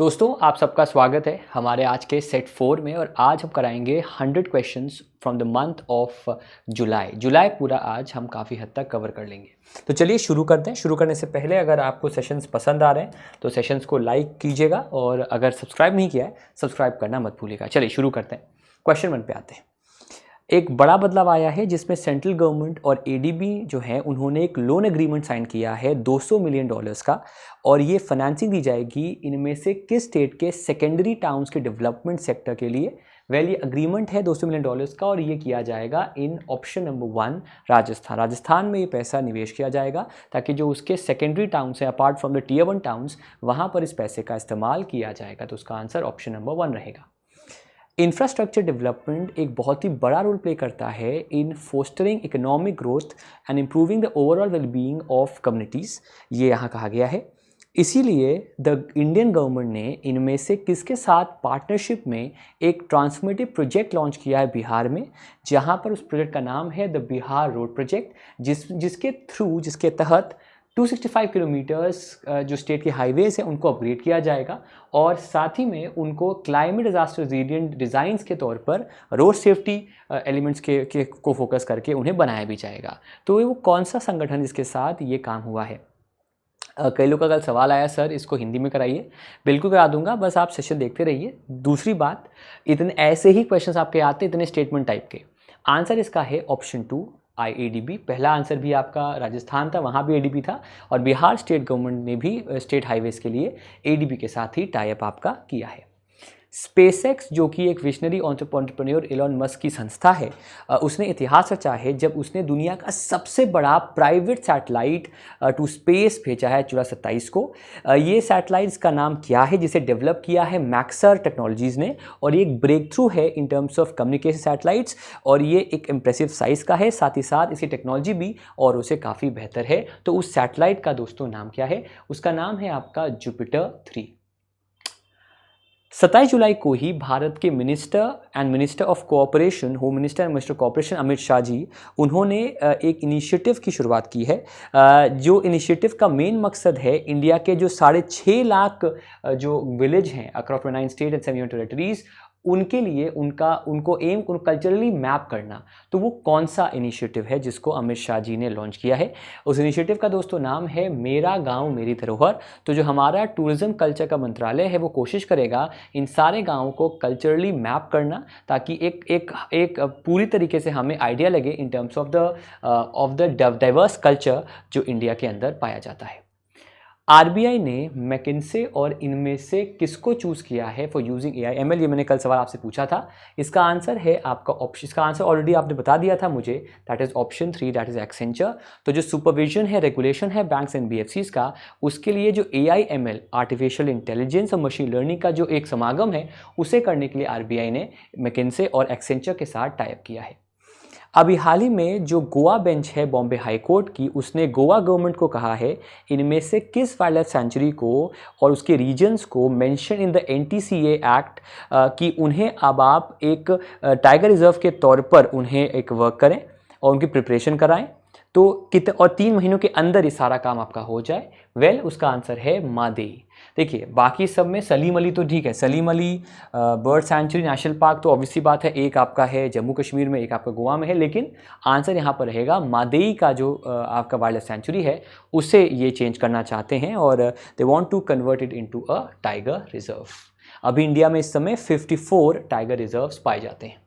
दोस्तों आप सबका स्वागत है हमारे आज के सेट 4 में। और आज हम कराएंगे 100 questions from the month of July पूरा आज हम काफ़ी हद तक कवर कर लेंगे। तो चलिए शुरू करते हैं। शुरू करने से पहले अगर आपको सेशंस पसंद आ रहे हैं तो सेशंस को लाइक कीजिएगा और अगर सब्सक्राइब नहीं किया है सब्सक्राइब करना मत भूलिएगा। चलिए शुरू करते हैं। क्वेश्चन 1 पे आते हैं। एक बड़ा बदलाव आया है जिसमें सेंट्रल गवर्नमेंट और एडीबी जो है उन्होंने एक लोन एग्रीमेंट साइन किया है $200 मिलियन का, और ये फाइनेंसिंग दी जाएगी इनमें से किस स्टेट के सेकेंडरी टाउन्स के डेवलपमेंट सेक्टर के लिए। ये अग्रीमेंट है $200 मिलियन का और ये किया जाएगा इन ऑप्शन नंबर 1 राजस्थान में ये पैसा निवेश किया जाएगा ताकि जो उसके सेकेंडरी टाउन्स हैं apart from the tier 1 towns वहाँ पर इस पैसे का इस्तेमाल किया जाएगा। तो उसका आंसर ऑप्शन नंबर 1 रहेगा। इंफ्रास्ट्रक्चर डेवलपमेंट एक बहुत ही बड़ा रोल प्ले करता है in fostering economic growth and improving the overall wellbeing of communities, ये यहाँ कहा गया है। इसीलिए द इंडियन गवर्नमेंट ने इनमें से किसके साथ पार्टनरशिप में एक ट्रांसफॉर्मेटिव प्रोजेक्ट लॉन्च किया है बिहार में, जहाँ पर उस प्रोजेक्ट का नाम है द बिहार रोड प्रोजेक्ट, जिसके तहत 265 किलोमीटर्स जो स्टेट के हाईवेज हैं उनको अपग्रेड किया जाएगा और साथ ही में उनको क्लाइमेट डिजास्टर रेजिलिएंट डिज़ाइंस के तौर पर रोड सेफ्टी एलिमेंट्स को फोकस करके उन्हें बनाया भी जाएगा। तो वो कौन सा संगठन जिसके साथ ये काम हुआ है। कई लोगों का कल सवाल आया सर इसको हिंदी में कराइए, बिल्कुल करा दूंगा, बस आप सेशन देखते रहिए। दूसरी बात, इतने ऐसे ही क्वेश्चंस आपके आते इतने स्टेटमेंट टाइप के। आंसर इसका है ऑप्शन 2 IADB। पहला आंसर भी आपका राजस्थान था, वहाँ भी ADB था, और बिहार स्टेट गवर्नमेंट ने भी स्टेट हाईवेज के लिए ADB के साथ ही टाई अप आपका किया है। स्पेसएक्स जो कि एक विजनरी एंटरप्रेन्योर एलन मस्क की संस्था है, उसने इतिहास रचा है जब उसने दुनिया का सबसे बड़ा प्राइवेट सैटेलाइट टू स्पेस भेजा है 27 को। ये सैटेलाइट्स का नाम क्या है जिसे डेवलप किया है मैक्सर टेक्नोलॉजीज़ ने, और ये एक ब्रेक थ्रू है इन टर्म्स ऑफ कम्युनिकेशन सैटेलाइट्स, और ये एक इम्प्रेसिव साइज़ का है, साथ ही साथ इसकी टेक्नोलॉजी भी और उसे काफ़ी बेहतर है। तो उस सैटेलाइट का दोस्तों नाम क्या है, उसका नाम है आपका जुपिटर 3। 27 जुलाई को ही भारत के minister of cooperation, home minister and minister cooperation Amit Shah ji, उन्होंने एक इनिशिएटिव की शुरुआत की है। जो इनिशिएटिव का मेन मकसद है इंडिया के जो 6.5 लाख जो विलेज हैं across 29 state and 7 union territories, उनके लिए उनको कल्चरली मैप करना। तो वो कौन सा इनिशिएटिव है जिसको अमित शाह जी ने लॉन्च किया है। उस इनिशिएटिव का दोस्तों नाम है मेरा गांव मेरी धरोहर। तो जो हमारा टूरिज्म कल्चर का मंत्रालय है वो कोशिश करेगा इन सारे गाँवों को कल्चरली मैप करना, ताकि एक पूरी तरीके से हमें आइडिया लगे इन terms of the diverse culture जो इंडिया के अंदर पाया जाता है। आरबीआई ने मैकिन्से और इनमें से किसको चूज़ किया है फॉर यूजिंग AI ML, ये मैंने कल सवाल आपसे पूछा था। इसका आंसर है आपका ऑप्शन, इसका आंसर ऑलरेडी आपने बता दिया था मुझे, that is option 3, that is Accenture. तो जो सुपरविजन है, रेगुलेशन है बैंक्स एंड BFCs का, उसके लिए जो AI ML आर्टिफिशियल इंटेलिजेंस और मशीन लर्निंग का जो एक समागम है उसे करने के लिए आरबीआई ने मैकिन्से और एक्सेंचर के साथ टाई अप किया है। अभी हाल ही में जो गोवा बेंच है बॉम्बे हाई कोर्ट की, उसने गोवा गवर्नमेंट को कहा है इनमें से किस वाइल्ड लाइफ सेंचुरी को और उसके रीजन्स को mention in the NTCA act कि उन्हें अब आप एक टाइगर रिजर्व के तौर पर उन्हें एक वर्क करें और उनकी प्रिपरेशन कराएं। तो कितने और 3 महीनों के अंदर ये सारा काम आपका हो जाए। उसका आंसर है मादेई। देखिए बाकी सब में सलीम अली तो ठीक है, Salim Ali bird sanctuary national park तो ऑब्वियसली बात है, एक आपका है जम्मू कश्मीर में, एक आपका गोवा में है, लेकिन आंसर यहाँ पर रहेगा मादेई का जो आपका वाइल्ड लाइफ सेंचुरी है उसे ये चेंज करना चाहते हैं और they want to convert it into a tiger reserve. अभी इंडिया में इस समय 54 टाइगर रिजर्व्स पाए जाते हैं।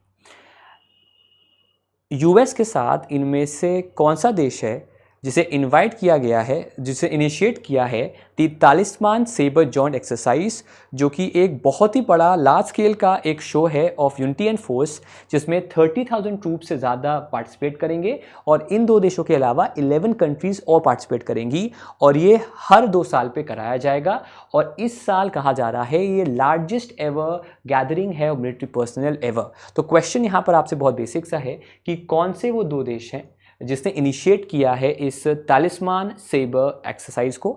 US के साथ इनमें से कौन सा देश है जिसे इनवाइट किया गया है, जिसे इनिशिएट किया है 43वां सेबर जॉइंट एक्सरसाइज, जो कि एक बहुत ही बड़ा लार्ज स्केल का एक शो है ऑफ यूनिटी एंड फोर्स, जिसमें 30,000 ट्रूप से ज़्यादा पार्टिसिपेट करेंगे और इन 2 देशों के अलावा 11 कंट्रीज़ और पार्टिसिपेट करेंगी, और ये हर 2 साल पे कराया जाएगा। और इस साल कहा जा रहा है ये लार्जेस्ट एवर गैदरिंग है मिलिट्री पर्सनल एवर। तो क्वेश्चन यहाँ पर आपसे बहुत बेसिक सा है कि कौन से वो 2 देश हैं जिसने इनिशिएट किया है इस तालिस्मान सेबर एक्सरसाइज को।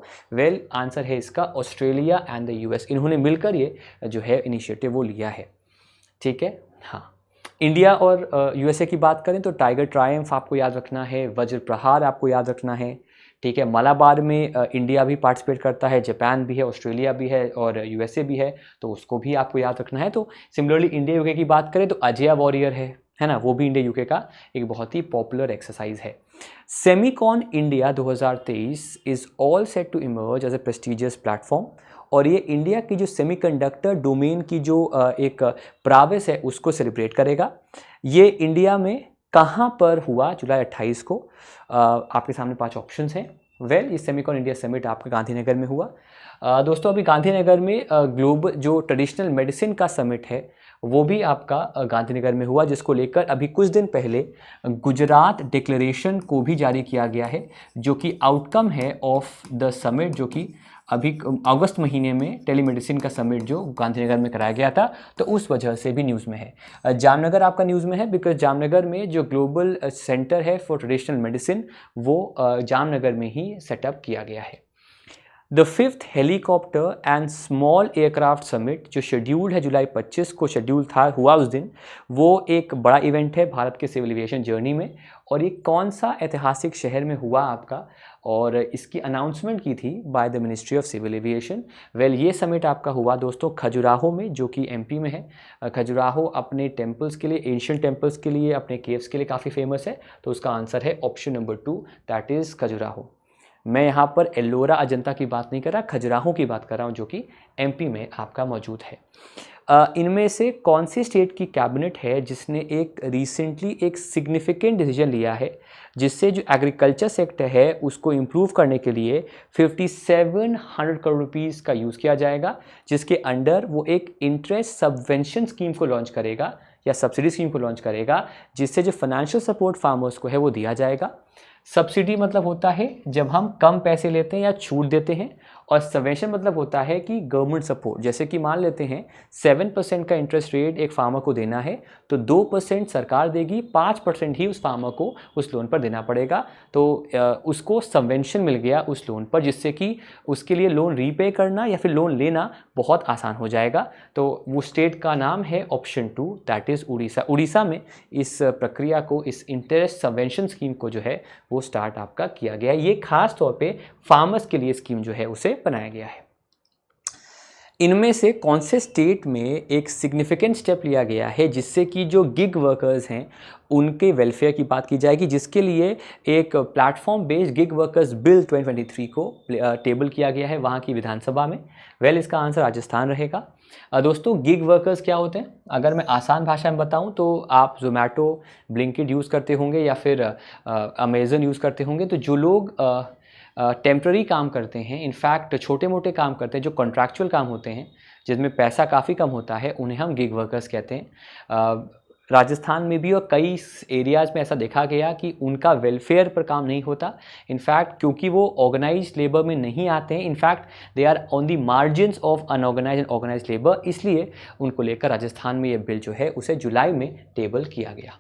आंसर है इसका ऑस्ट्रेलिया एंड द US। इन्होंने मिलकर ये जो है इनिशिएटिव वो लिया है। ठीक है, हाँ। इंडिया और USA की बात करें तो टाइगर ट्रायम्फ आपको याद रखना है, वज्र प्रहार आपको याद रखना है, ठीक है। मलाबार में इंडिया भी पार्टिसिपेट करता है, जापान भी है, ऑस्ट्रेलिया भी है और यूएसए भी है, तो उसको भी आपको याद रखना है। तो सिमिलरली इंडिया यूके की बात करें तो अजय वॉरियर है ना, वो भी इंडिया यूके का एक बहुत ही पॉपुलर एक्सरसाइज है। Semicon India 2023 is all set to emerge as a prestigious platform, और ये इंडिया की जो सेमीकंडक्टर डोमेन की जो एक प्रावेस है उसको सेलिब्रेट करेगा। ये इंडिया में कहाँ पर हुआ जुलाई 28 को? आपके सामने 5 ऑप्शंस हैं। ये सेमिकॉन इंडिया समिट आपके गांधीनगर में हुआ। दोस्तों अभी गांधीनगर में ग्लोबल जो ट्रेडिशनल मेडिसिन का समिट है वो भी आपका गांधीनगर में हुआ, जिसको लेकर अभी कुछ दिन पहले गुजरात डिक्लेरेशन को भी जारी किया गया है, जो कि आउटकम है ऑफ द समिट, जो कि अभी अगस्त महीने में टेलीमेडिसिन का समिट जो गांधीनगर में कराया गया था, तो उस वजह से भी न्यूज़ में है। जामनगर आपका न्यूज़ में है बिकॉज जामनगर में जो ग्लोबल सेंटर है फॉर ट्रेडिशनल मेडिसिन वो जामनगर में ही सेटअप किया गया है। The 5th helicopter and small aircraft summit जो शेड्यूल्ड है जुलाई 25 को शेड्यूल हुआ उस दिन, वो एक बड़ा इवेंट है भारत के सिविल एविएशन जर्नी में। और ये कौन सा ऐतिहासिक शहर में हुआ आपका, और इसकी अनाउंसमेंट की थी by the ministry of civil aviation. ये समिट आपका हुआ दोस्तों खजुराहो में, जो कि एमपी में है। खजुराहो अपने टेम्पल्स के लिए, एंशिएंट टेम्पल्स के लिए, अपने केव्स के लिए काफ़ी फेमस है, तो उसका आंसर है option number 2, that is Khajuraho. मैं यहाँ पर एल्लोरा अजंता की बात नहीं कर रहा, खजुराहो की बात कर रहा हूँ, जो कि एमपी में आपका मौजूद है। इनमें से कौन सी स्टेट की कैबिनेट है जिसने एक रिसेंटली एक सिग्निफिकेंट डिसीजन लिया है, जिससे जो एग्रीकल्चर सेक्टर है उसको इम्प्रूव करने के लिए 5700 करोड़ रुपीज़ का यूज़ किया जाएगा, जिसके अंडर वो एक इंटरेस्ट सबवेंशन स्कीम को लॉन्च करेगा या सब्सिडी स्कीम को लॉन्च करेगा, जिससे जो फाइनेंशियल सपोर्ट फार्मर्स को है वो दिया जाएगा। सब्सिडी मतलब होता है जब हम कम पैसे लेते हैं या छूट देते हैं, और सबवेंशन मतलब होता है कि गवर्नमेंट सपोर्ट। जैसे कि मान लेते हैं 7% का इंटरेस्ट रेट एक फार्मर को देना है, तो 2% सरकार देगी, 5% ही उस फार्मर को उस लोन पर देना पड़ेगा। तो उसको सबवेंशन मिल गया उस लोन पर, जिससे कि उसके लिए लोन रीपे करना या फिर लोन लेना बहुत आसान हो जाएगा। तो वो स्टेट का नाम है option 2, that is Orissa. Orissa में इस प्रक्रिया को, इस इंटरेस्ट सबवेंशन स्कीम को जो है वो स्टार्ट आपका किया गया है। ये खास तौर पे फार्मर्स के लिए स्कीम जो है उसे बनाया गया है। इनमें से कौन से स्टेट में एक सिग्निफिकेंट स्टेप लिया गया है जिससे कि जो गिग वर्कर्स हैं उनके वेलफेयर की बात की जाएगी, जिसके लिए एक platform based gig workers bill 2023 को टेबल किया गया है वहाँ की विधानसभा में? इसका आंसर राजस्थान रहेगा। दोस्तों गिग वर्कर्स क्या होते हैं? अगर मैं आसान भाषा में बताऊं तो आप जोमेटो, ब्लिंकिट यूज़ करते होंगे या फिर अमेज़न यूज़ करते होंगे, तो जो लोग टेम्प्ररी काम करते हैं, इनफैक्ट छोटे मोटे काम करते हैं, जो कॉन्ट्रैक्चुअल काम होते हैं जिसमें पैसा काफ़ी कम होता है, उन्हें हम गिग वर्कर्स कहते हैं। राजस्थान में भी और कई एरियाज़ में ऐसा देखा गया कि उनका वेलफेयर पर काम नहीं होता, इनफैक्ट क्योंकि वो ऑर्गेनाइज्ड लेबर में नहीं आते हैं, in fact they are on the margins of unorganised and organised labour, इसलिए उनको लेकर राजस्थान में ये बिल जो है उसे जुलाई में टेबल किया गया।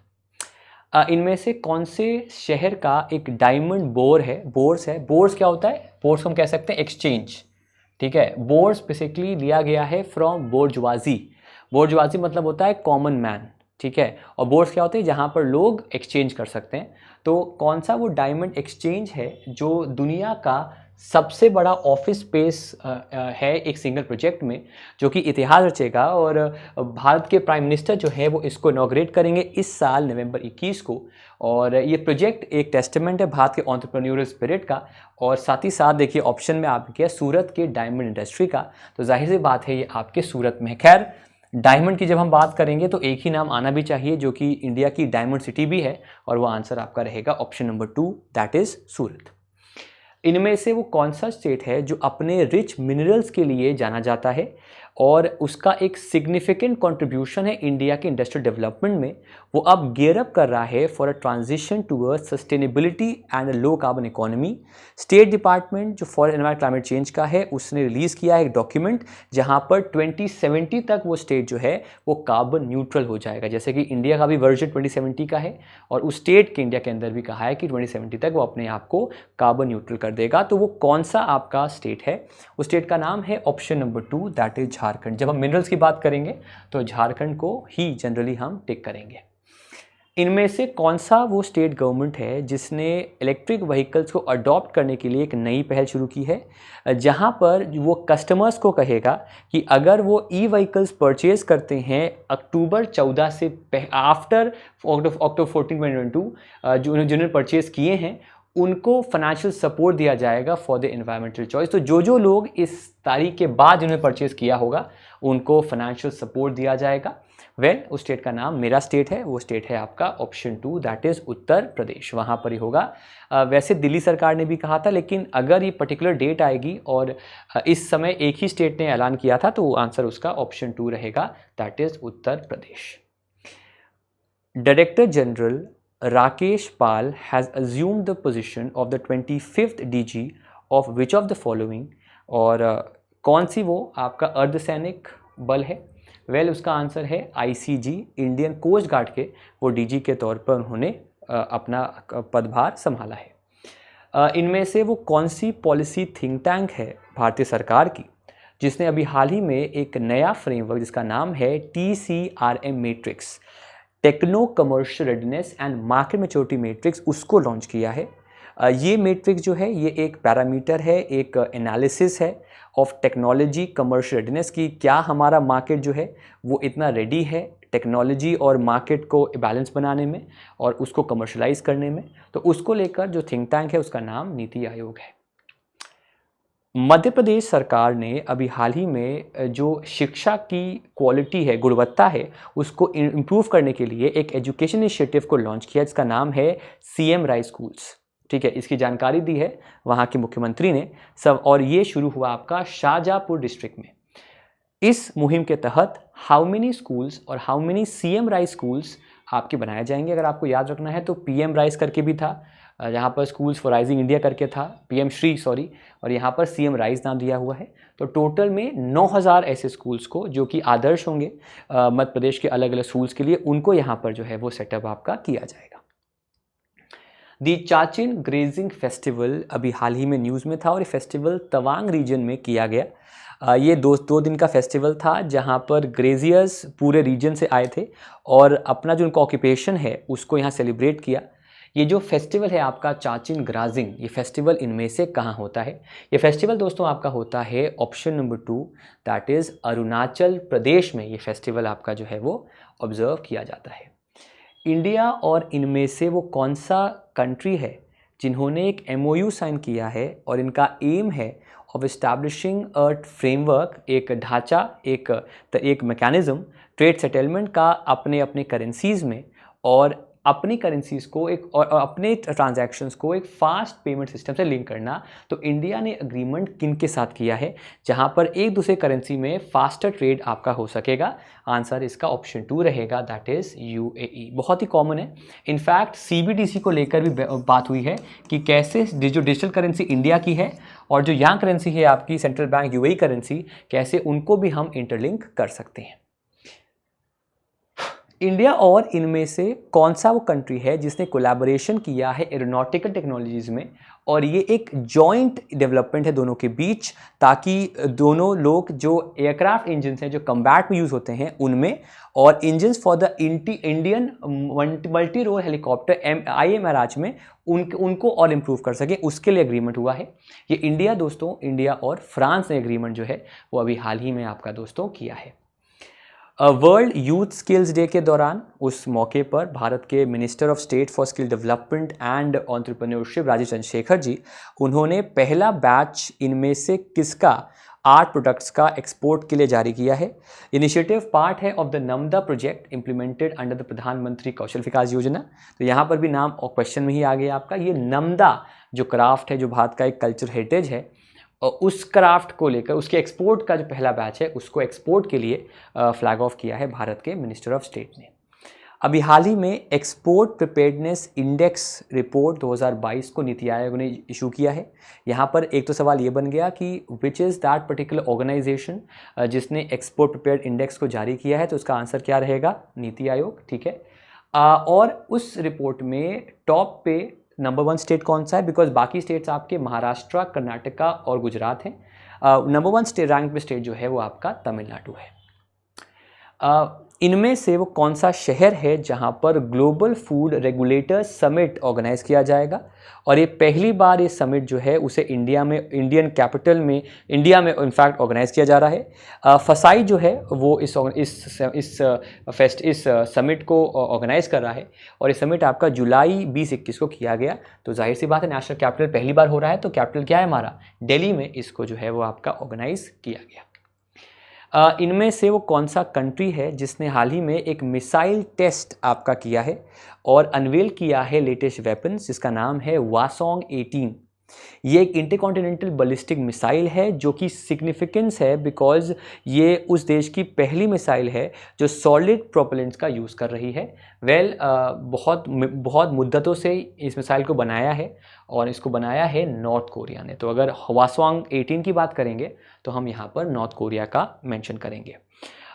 इनमें से कौन से शहर का एक डायमंड बोर्स है? बोर्स क्या होता है? बोर्स हम कह सकते हैं एक्सचेंज, ठीक है। बोर्स बेसिकली लिया गया है फ्रॉम बोर्जवाजी। बोर्जवाजी मतलब होता है कॉमन मैन, ठीक है। और बोर्स क्या होते हैं? जहाँ पर लोग एक्सचेंज कर सकते हैं। तो कौन सा वो डायमंड एक्सचेंज है जो दुनिया का सबसे बड़ा ऑफिस स्पेस है एक सिंगल प्रोजेक्ट में, जो कि इतिहास रचेगा, और भारत के प्राइम मिनिस्टर जो है वो इसको इनॉग्रेट करेंगे इस साल नवंबर 21 को। और ये प्रोजेक्ट एक टेस्टामेंट है भारत के एंटरप्रेन्योरियल स्पिरिट का, और साथ ही साथ देखिए ऑप्शन में आपके किया सूरत के डायमंड इंडस्ट्री का, तो जाहिर सी बात है ये आपके सूरत में है। खैर डायमंड की जब हम बात करेंगे तो एक ही नाम आना भी चाहिए जो कि इंडिया की डायमंड सिटी भी है, और वो आंसर आपका रहेगा ऑप्शन नंबर 2, दैट इज सूरत। इनमें से वो कौन सा स्टेट है जो अपने रिच मिनरल्स के लिए जाना जाता है और उसका एक सिग्निफिकेंट कंट्रीब्यूशन है इंडिया के इंडस्ट्रियल डेवलपमेंट में? वो अब गियर अप कर रहा है for a transition towards sustainability and low carbon economy. State department जो फॉर एनवायरमेंट क्लाइमेट चेंज का है उसने रिलीज़ किया है एक डॉक्यूमेंट जहां पर 2070 तक वो स्टेट जो है वो कार्बन न्यूट्रल हो जाएगा। जैसे कि इंडिया का भी वर्जन 2070 का है, और उस स्टेट के इंडिया के अंदर भी कहा है कि 2070 तक वो अपने आप को कार्बन न्यूट्रल कर देगा। तो वो कौन सा आपका स्टेट है? उस स्टेट का नाम है option number 2, that is Jharkhand. जब हम मिनरल्स की बात करेंगे तो झारखंड को ही जनरली हम टिक करेंगे। इनमें से कौन सा वो स्टेट गवर्नमेंट है जिसने इलेक्ट्रिक व्हीकल्स को अडॉप्ट करने के लिए एक नई पहल शुरू की है, जहां पर वो कस्टमर्स को कहेगा कि अगर वो ई व्हीकल्स परचेज करते हैं अक्टूबर 14 से आफ्टर अक्टूबर 14 2022, जिन्होंने परचेज किए हैं उनको फाइनेंशियल सपोर्ट दिया जाएगा फॉर द एनवायरमेंटल चॉइस। तो जो लोग इस तारीख के बाद जिन्होंने परचेज किया होगा उनको फाइनेंशियल सपोर्ट दिया जाएगा। उस स्टेट का नाम मेरा स्टेट है, वो स्टेट है आपका option 2, that is Uttar Pradesh, वहाँ पर ही होगा। वैसे दिल्ली सरकार ने भी कहा था, लेकिन अगर ये पर्टिकुलर डेट आएगी और इस समय एक ही स्टेट ने ऐलान किया था तो आंसर उसका ऑप्शन 2 रहेगा, that is Uttar Pradesh. Director general Rakesh Pal has assumed the position of the 25th DG of which of the following, और कौन सी वो आपका अर्धसैनिक बल है? उसका आंसर है ICG, इंडियन कोस्ट गार्ड के वो DG के तौर पर उन्होंने अपना पदभार संभाला है। इनमें से वो कौन सी पॉलिसी थिंक टैंक है भारतीय सरकार की जिसने अभी हाल ही में एक नया फ्रेमवर्क जिसका नाम है TCRM matrix, techno commercial readiness and market maturity matrix, उसको लॉन्च किया है। ये मैट्रिक्स जो है ये एक पैरामीटर है, एक एनालिसिस है ऑफ टेक्नोलॉजी कमर्शियल रेडीनेस की क्या हमारा मार्केट जो है वो इतना रेडी है टेक्नोलॉजी और मार्केट को बैलेंस बनाने में और उसको कमर्शलाइज करने में। तो उसको लेकर जो थिंक टैंक है उसका नाम नीति आयोग है। मध्य प्रदेश सरकार ने अभी हाल ही में जो शिक्षा की क्वालिटी है, गुणवत्ता है, उसको इम्प्रूव करने के लिए एक एजुकेशन इनिशिएटिव को लॉन्च किया जिसका नाम है CM राइज स्कूल्स। ठीक है, इसकी जानकारी दी है वहाँ के मुख्यमंत्री ने सब, और ये शुरू हुआ आपका शाहजहाँपुर डिस्ट्रिक्ट में। इस मुहिम के तहत हाउ मेनी स्कूल्स और how many CM rise schools आपके बनाए जाएंगे, अगर आपको याद रखना है तो PM राइज करके भी था, यहाँ पर स्कूल्स फॉर राइजिंग इंडिया करके था, PM श्री सॉरी, और यहाँ पर CM राइज नाम दिया हुआ है। तो टोटल में 9000 ऐसे स्कूल्स को जो कि आदर्श होंगे मध्य प्रदेश के अलग अलग स्कूल्स के लिए, उनको यहाँ पर जो है वो सेटअप आपका किया जाएगा। दी चाचिन ग्रेजिंग फेस्टिवल अभी हाल ही में न्यूज़ में था और ये फेस्टिवल तवांग रीजन में किया गया। ये दो दिन का फेस्टिवल था जहाँ पर ग्रेजियर्स पूरे रीजन से आए थे और अपना जो उनका ऑक्यूपेशन है उसको यहाँ सेलिब्रेट किया। ये जो फेस्टिवल है आपका चाचिन ग्राजिंग, ये फेस्टिवल इनमें से कहाँ होता है? ये फेस्टिवल दोस्तों आपका होता है option number 2, that is Arunachal Pradesh में ये फेस्टिवल आपका जो है वो ऑब्जर्व किया जाता है। इंडिया और इनमें से वो कौन सा कंट्री है जिन्होंने एक MOU साइन किया है और इनका एम है ऑफ इस्टेब्लिशिंग अ फ्रेमवर्क, एक ढांचा, एक मैकेनिज्म ट्रेड सेटलमेंट का अपने अपने करेंसीज़ में, और अपनी करेंसीज को एक और अपने ट्रांजैक्शंस को एक फास्ट पेमेंट सिस्टम से लिंक करना। तो इंडिया ने अग्रीमेंट किन के साथ किया है जहां पर एक दूसरे करेंसी में फास्टर ट्रेड आपका हो सकेगा? आंसर इसका ऑप्शन 2 रहेगा, दैट इज UAE। बहुत ही कॉमन है, इनफैक्ट CBDC को लेकर भी बात हुई है कि कैसे जो डिजिटल करेंसी इंडिया की है और जो यहाँ करेंसी है आपकी सेंट्रल बैंक UAE करेंसी, कैसे उनको भी हम इंटरलिंक कर सकते हैं। इंडिया और इनमें से कौन सा वो कंट्री है जिसने कोलैबोरेशन किया है एरोनॉटिकल टेक्नोलॉजीज़ में, और ये एक जॉइंट डेवलपमेंट है दोनों के बीच, ताकि दोनों लोग जो एयरक्राफ्ट इंजन्स हैं जो कम्बैट में यूज़ होते हैं उनमें, और engines for the Indian multi role helicopter IMRH में उनको और इम्प्रूव कर सके, उसके लिए एग्रीमेंट हुआ है। ये इंडिया दोस्तों, इंडिया और फ्रांस ने एग्रीमेंट जो है वो अभी हाल ही में आपका दोस्तों किया है। वर्ल्ड यूथ स्किल्स डे के दौरान उस मौके पर भारत के minister of state for skill development and entrepreneurship Rajeev Chandrasekhar ji, उन्होंने पहला बैच इनमें से किसका आर्ट प्रोडक्ट्स का एक्सपोर्ट के लिए जारी किया है? इनिशिएटिव पार्ट है of the Namda project implemented under the प्रधानमंत्री कौशल विकास योजना। तो यहाँ पर भी नाम और क्वेश्चन में ही आ गया आपका, ये नमदा जो क्राफ्ट है, जो भारत का एक कल्चर हेरिटेज है, और उस क्राफ्ट को लेकर उसके एक्सपोर्ट का जो पहला बैच है उसको एक्सपोर्ट के लिए फ्लैग ऑफ किया है भारत के मिनिस्टर ऑफ स्टेट ने। अभी हाल ही में एक्सपोर्ट प्रिपेयर्डनेस इंडेक्स रिपोर्ट 2022 को नीति आयोग ने इशू किया है। यहाँ पर एक तो सवाल ये बन गया कि which is that particular organisation जिसने एक्सपोर्ट प्रिपेयर्ड इंडेक्स को जारी किया है, तो उसका आंसर क्या रहेगा? नीति आयोग। ठीक है, और उस रिपोर्ट में टॉप पे नंबर 1 स्टेट कौन सा है? बिकॉज बाकी स्टेट्स आपके महाराष्ट्र, कर्नाटका और गुजरात हैं। नंबर 1 स्टेट रैंक पे स्टेट जो है वो आपका तमिलनाडु है। इनमें से वो कौन सा शहर है जहां पर global food regulators summit organise किया जाएगा, और ये पहली बार ये समिट जो है उसे इंडिया में, इंडियन कैपिटल में, इंडिया में इनफैक्ट ऑर्गेनाइज किया जा रहा है। फसाई जो है वो इस समिट को ऑर्गेनाइज कर रहा है, और ये समिट आपका जुलाई 20-21 को किया गया। तो जाहिर सी बात है, नेशनल कैपिटल पहली बार हो रहा है, तो कैपिटल क्या है हमारा, दिल्ली में इसको जो है वो आपका ऑर्गेनाइज किया गया। इनमें से वो कौन सा कंट्री है जिसने हाल ही में एक मिसाइल टेस्ट आपका किया है और अनवेल किया है लेटेस्ट वेपन्स, जिसका नाम है वासोंग 18। ये एक इंटरकॉन्टिनेंटल बैलिस्टिक मिसाइल है जो कि सिग्निफिकेंस है बिकॉज ये उस देश की पहली मिसाइल है जो सॉलिड प्रोपेलेंट्स का यूज़ कर रही है। बहुत मुद्दतों से इस मिसाइल को बनाया है, और इसको बनाया है नॉर्थ कोरिया ने। तो अगर हवासोंग 18 की बात करेंगे तो हम यहाँ पर नॉर्थ कोरिया का मेंशन करेंगे।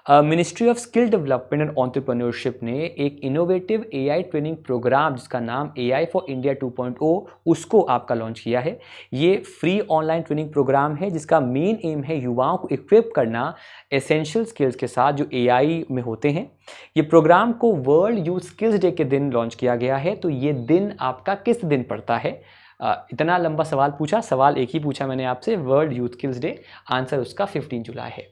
Ministry of skill development and entrepreneurship ने एक इनोवेटिव एआई ट्रेनिंग प्रोग्राम जिसका नाम AI फॉर इंडिया 2.0 उसको आपका लॉन्च किया है। ये फ्री ऑनलाइन ट्रेनिंग प्रोग्राम है जिसका मेन एम है युवाओं को इक्विप करना एसेंशियल स्किल्स के साथ जो AI में होते हैं। ये प्रोग्राम को वर्ल्ड यूथ स्किल्स डे के दिन लॉन्च किया गया है। तो ये दिन आपका किस दिन पड़ता है? इतना लंबा सवाल पूछा, सवाल एक ही पूछा मैंने आपसे, world youth skills day, answer उसका 15 जुलाई है।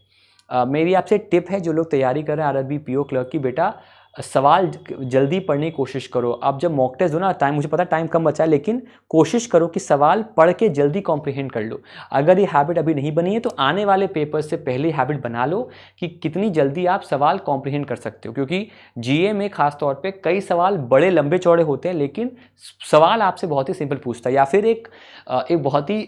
मेरी आपसे टिप है, जो लोग तैयारी कर रहे हैं RRB PO क्लर्क की, बेटा सवाल जल्दी पढ़ने की कोशिश करो। आप जब मॉक टेस्ट दो ना, टाइम, मुझे पता टाइम कम बचा है, लेकिन कोशिश करो कि सवाल पढ़ के जल्दी कॉम्प्रिहेंड कर लो। अगर ये हैबिट अभी नहीं बनी है तो आने वाले पेपर से पहले हैबिट बना लो कि कितनी जल्दी आप सवाल कॉम्प्रिहेंड कर सकते हो, क्योंकि GA में खास तौर पे कई सवाल बड़े लंबे चौड़े होते हैं लेकिन सवाल आपसे बहुत ही सिंपल पूछता है। या फिर एक बहुत ही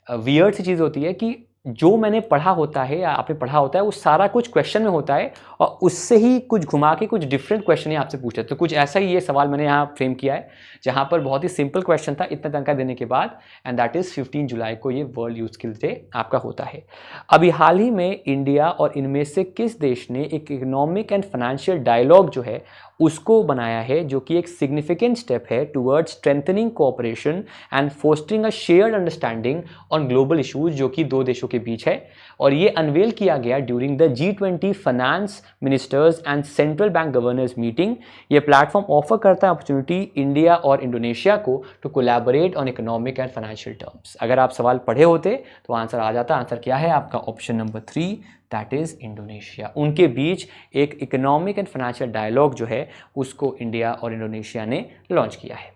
वियर्ड सी चीज़ होती है कि जो मैंने पढ़ा होता है या आपने पढ़ा होता है वो सारा कुछ क्वेश्चन में होता है, और उससे ही कुछ घुमा के कुछ डिफरेंट क्वेश्चन ही आपसे पूछते हैं। तो कुछ ऐसा ही ये सवाल मैंने यहाँ फ्रेम किया है जहाँ पर बहुत ही सिंपल क्वेश्चन था इतना जानकारी देने के बाद, एंड दैट इज़ 15 जुलाई को ये वर्ल्ड यूथ स्किल्स डे आपका होता है। अभी हाल ही में इंडिया और इनमें से किस देश ने एक इकोनॉमिक एंड फाइनेंशियल डायलॉग जो है उसको बनाया है, जो कि एक सिग्निफिकेंट स्टेप है towards strengthening cooperation and fostering a shared understanding on global issues, जो कि दो देशों के बीच है। और ये अनवेल किया गया during the G20 finance ministers and central bank governors meeting. ये प्लेटफॉर्म ऑफर करता है अपॉर्चुनिटी इंडिया और इंडोनेशिया को to collaborate on economic and financial terms. अगर आप सवाल पढ़े होते तो आंसर आ जाता। आंसर क्या है आपका? Option number 3, that is Indonesia. उनके बीच एक इकोनॉमिक एंड फाइनेंशियल डायलॉग जो है उसको इंडिया और इंडोनेशिया ने लॉन्च किया है।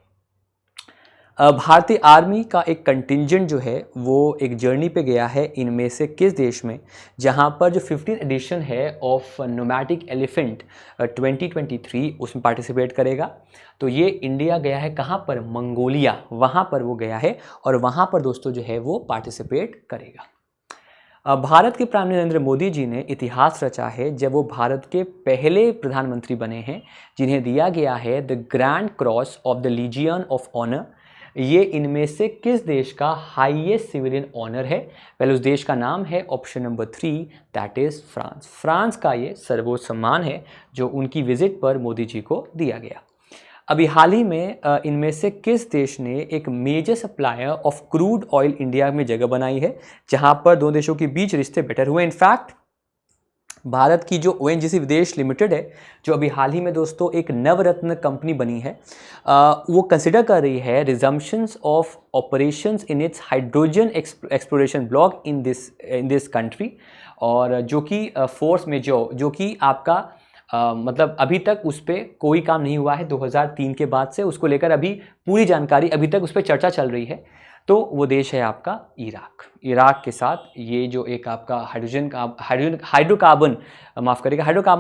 भारतीय आर्मी का एक कंटिंजेंट जो है वो एक जर्नी पे गया है इनमें से किस देश में, जहां पर जो 15th एडिशन है ऑफ नोमैटिक एलिफेंट 2023 उसमें पार्टिसिपेट करेगा। तो ये इंडिया गया है कहाँ पर? मंगोलिया, वहाँ पर वो गया है और वहाँ पर दोस्तों जो है वो पार्टिसिपेट करेगा। भारत के प्राइम मिनिस्टर नरेंद्र मोदी जी ने इतिहास रचा है जब वो भारत के पहले प्रधानमंत्री बने हैं जिन्हें दिया गया है the grand cross of the legion of honour. ये इनमें से किस देश का हाईएस्ट सिविलियन ऑनर है? पहले उस देश का नाम है option number 3, that is France. France का ये सर्वोच्च सम्मान है जो उनकी विजिट पर मोदी जी को दिया गया। अभी हाल ही में इनमें से किस देश ने एक major supplier of crude oil India में जगह बनाई है, जहां पर दो देशों के बीच रिश्ते बेटर हुए। इनफैक्ट भारत की जो ONGC विदेश लिमिटेड है, जो अभी हाल ही में दोस्तों एक नवरत्न कंपनी बनी है, वो कंसिडर कर रही है resumptions of operations in its hydrogen exploration block in this country, और जो कि फोर्स में जो कि आपका मतलब अभी तक उस पर कोई काम नहीं हुआ है 2003 के बाद से, उसको लेकर अभी पूरी जानकारी अभी तक उस पर चर्चा चल रही है। तो वो देश है आपका इराक। इराक के साथ ये जो एक आपका हाइड्रोकार्बन